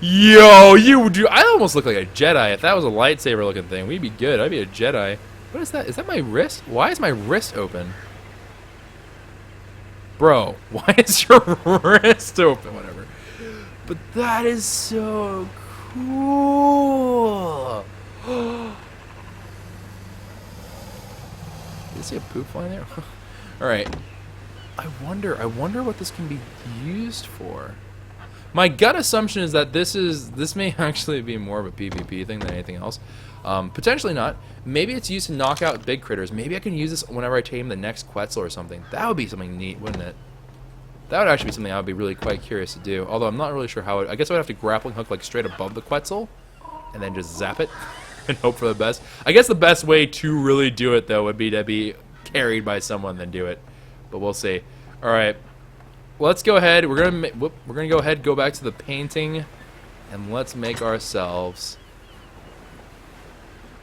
Yo, you do. I almost look like a Jedi. If that was a lightsaber looking thing, we'd be good. I'd be a Jedi. What is that? Is that my wrist? Why is my wrist open? Bro, why is your wrist open? Whatever. But that is so cool. Did you see a poop flying there? Alright. I wonder what this can be used for. My gut assumption is that this may actually be more of a PvP thing than anything else. Potentially not. Maybe it's used to knock out big critters. Maybe I can use this whenever I tame the next Quetzal or something. That would be something neat, wouldn't it? That would actually be something I would be really quite curious to do. Although I'm not really sure how it. I guess I would have to grappling hook like straight above the Quetzal, and then just zap it and hope for the best. I guess the best way to really do it though would be to be carried by someone then do it. But we'll see. All right. Let's go ahead. We're gonna go ahead, go back to the painting, and let's make ourselves.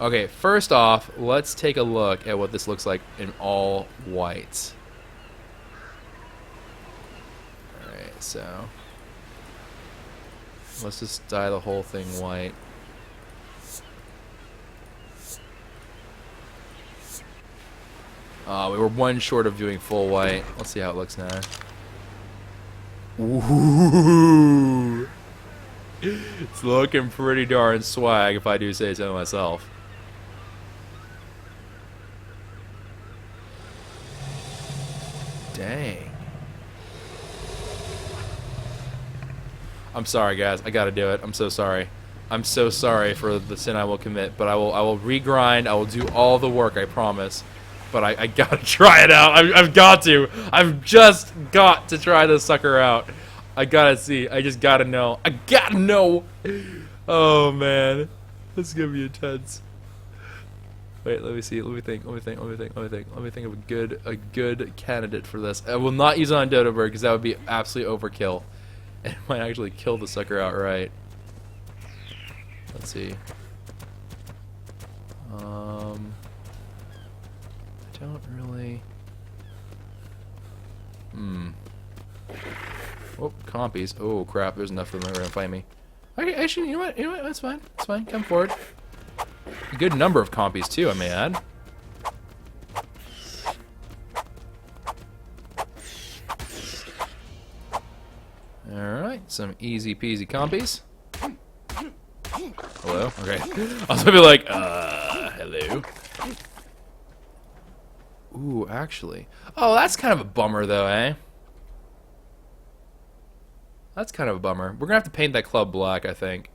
Okay, first off, let's take a look at what this looks like in all white. All right, so let's just dye the whole thing white. We were one short of doing full white. Let's see how it looks now. Ooh. It's looking pretty darn swag if I do say so myself. Dang. I'm sorry guys, I gotta do it. I'm so sorry. I'm so sorry for the sin I will commit, but I will regrind, I will do all the work, I promise. But I gotta try it out. I've got to. I've just got to try this sucker out. I gotta see. I just gotta know. I gotta know. Oh man, this is gonna be intense. Wait, let me see. Let me think. Let me think. Let me think. Let me think. Let me think of a good candidate for this. I will not use it on Dodobird because that would be absolutely overkill, and it might actually kill the sucker outright. Let's see. Don't really. Oh, compies. Oh crap! There's enough of them that are gonna fight me. Okay, actually, you know what? You know what? That's fine. That's fine. Come forward. A good number of compies too, I may add. All right, some easy peasy compies. Hello. Okay. I was gonna be like, hello. Ooh, actually. Oh, that's kind of a bummer, though, eh? That's kind of a bummer. We're gonna have to paint that club black, I think.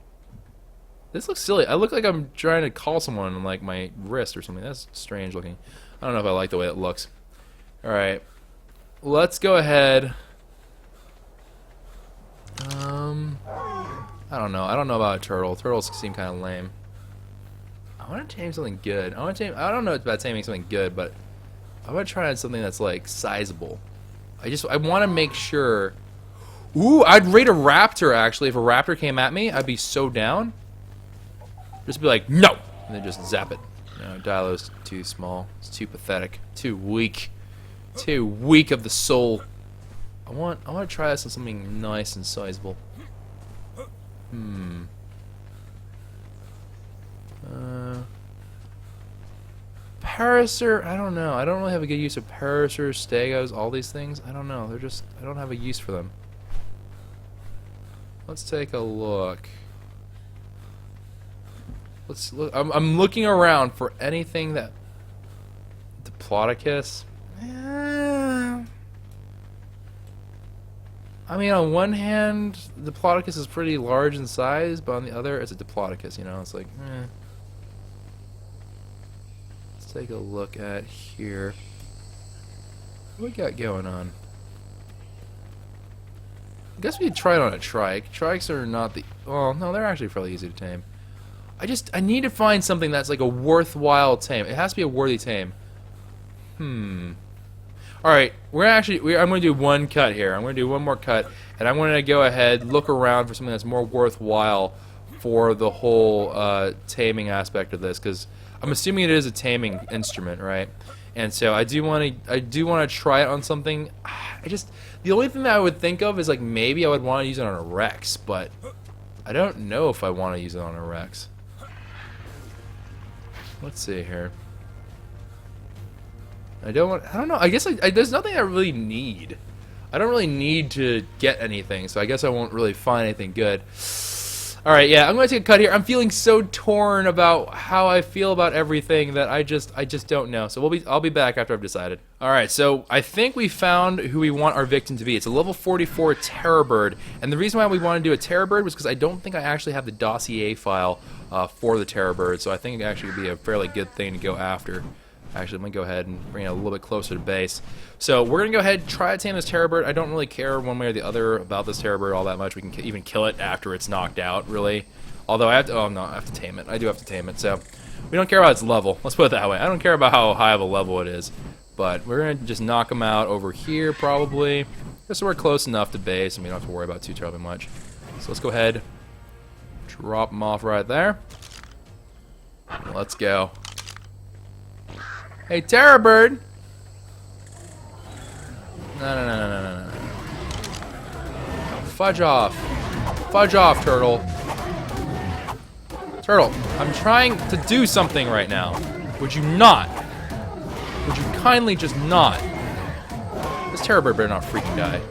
This looks silly. I look like I'm trying to call someone on, like, my wrist or something. That's strange looking. I don't know if I like the way it looks. Alright. Let's go ahead. I don't know. I don't know about a turtle. Turtles seem kind of lame. I want to tame something good. I don't know about taming something good, but I want to try something that's like sizable. I want to make sure. Ooh, I'd rate a raptor actually. If a raptor came at me, I'd be so down. Just be like, no, and then just zap it. No, Dilo's too small. It's too pathetic. Too weak. Too weak of the soul. I want to try this on something nice and sizable. Parasaur, I don't know. I don't really have a good use of Parasaur, Stegos, all these things. I don't know. They're just, I don't have a use for them. Let's take a look. Let's look. I'm looking around for anything that. Diplodocus. I mean, on one hand, the Diplodocus is pretty large in size, but on the other, it's a Diplodocus, you know? It's like, eh. Let's take a look at here. What we got going on? I guess we could try it on a trike. Trikes are not the... Well, no, they're actually fairly easy to tame. I need to find something that's like a worthwhile tame. It has to be a worthy tame. Alright, I'm going to do one cut here. I'm going to do one more cut, and I'm going to go ahead, look around for something that's more worthwhile for the whole taming aspect of this, because I'm assuming it is a taming instrument, right? And so I do want to try it on something. The only thing that I would think of is like maybe I would want to use it on a Rex, but I don't know if I want to use it on a Rex. Let's see here. I don't know. I guess there's nothing I really need. I don't really need to get anything, so I guess I won't really find anything good. Alright, yeah, I'm going to take a cut here. I'm feeling so torn about how I feel about everything that I just don't know. So I'll be back after I've decided. Alright, so I think we found who we want our victim to be. It's a level 44 Terror Bird. And the reason why we want to do a Terror Bird was because I don't think I actually have the dossier file for the Terror Bird. So I think it actually would be a fairly good thing to go after. Actually, I'm going to go ahead and bring it a little bit closer to base. So we're going to go ahead and try to tame this Terror Bird. I don't really care one way or the other about this Terror Bird all that much. We can even kill it after it's knocked out, really. Although I have to... Oh, no, I have to tame it. I do have to tame it. So we don't care about its level. Let's put it that way. I don't care about how high of a level it is. But we're going to just knock him out over here, probably. Just so we're close enough to base, and we don't have to worry about too terribly much. So let's go ahead. Drop him off right there. Let's go. Hey, Terror Bird! No. Fudge off. Fudge off, Turtle. Turtle, I'm trying to do something right now. Would you not? Would you kindly just not? This Terror Bird better not freaking die.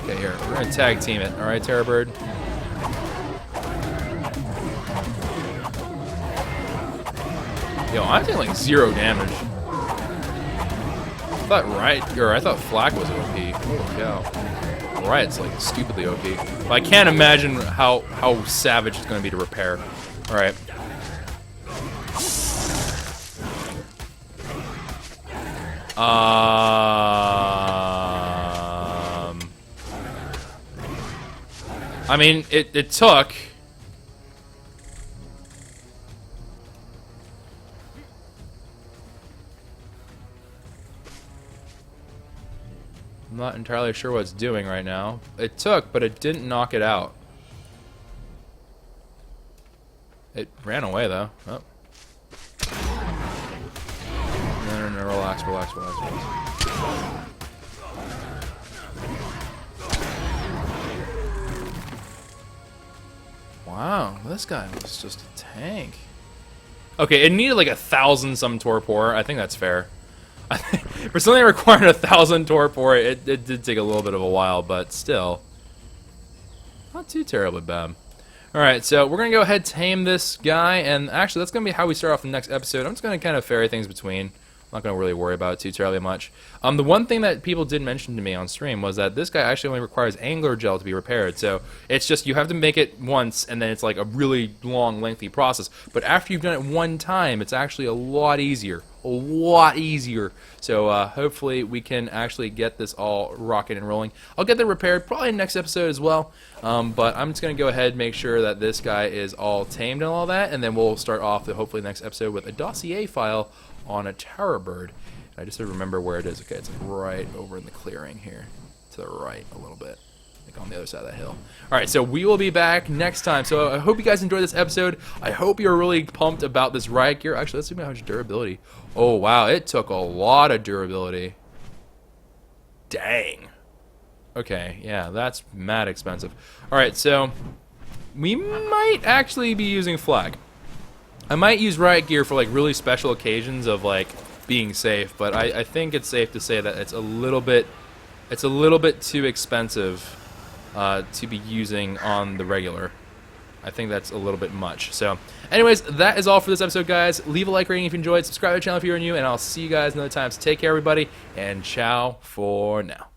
Okay, here. We're gonna tag team it. Alright, Terror Bird? Yo, I'm taking like 0 damage. I thought Flak was OP. Holy cow. Riot's like stupidly OP. But I can't imagine how savage it's gonna be to repair. Alright. I mean, it took... I'm not entirely sure what it's doing right now. It took, but it didn't knock it out. It ran away, though. Oh. No, relax. Wow, this guy was just a tank. Okay, it needed like 1,000 some torpor. I think that's fair. For something requiring 1,000 torpor, it did take a little bit of a while, but still. Not too terribly bad. Alright, so we're going to go ahead and tame this guy, and actually that's going to be how we start off the next episode. I'm just going to kind of ferry things between. I'm not going to really worry about it too terribly much. The one thing that people did mention to me on stream was that this guy actually only requires angler gel to be repaired. So it's just you have to make it once, and then it's like a really long, lengthy process. But after you've done it one time, it's actually a lot easier. A lot easier. So hopefully we can actually get this all rocking and rolling. I'll get that repaired probably in the next episode as well. But I'm just going to go ahead and make sure that this guy is all tamed and all that. And then we'll start off hopefully the next episode with a dossier file on a Terror Bird. I just have to remember where it is. Okay, it's like right over in the clearing here. To the right a little bit. Like on the other side of that hill. Alright, so we will be back next time. So I hope you guys enjoyed this episode. I hope you're really pumped about this riot gear. Actually, let's see how much durability. Oh, wow. It took a lot of durability. Dang. Okay, yeah, that's mad expensive. Alright, so we might actually be using Flag. I might use riot gear for like really special occasions of like being safe, but I think it's safe to say that it's a little bit too expensive to be using on the regular. I think that's a little bit much. So, anyways, that is all for this episode, guys. Leave a like rating if you enjoyed. Subscribe to the channel if you're new, and I'll see you guys another time. So take care, everybody, and ciao for now.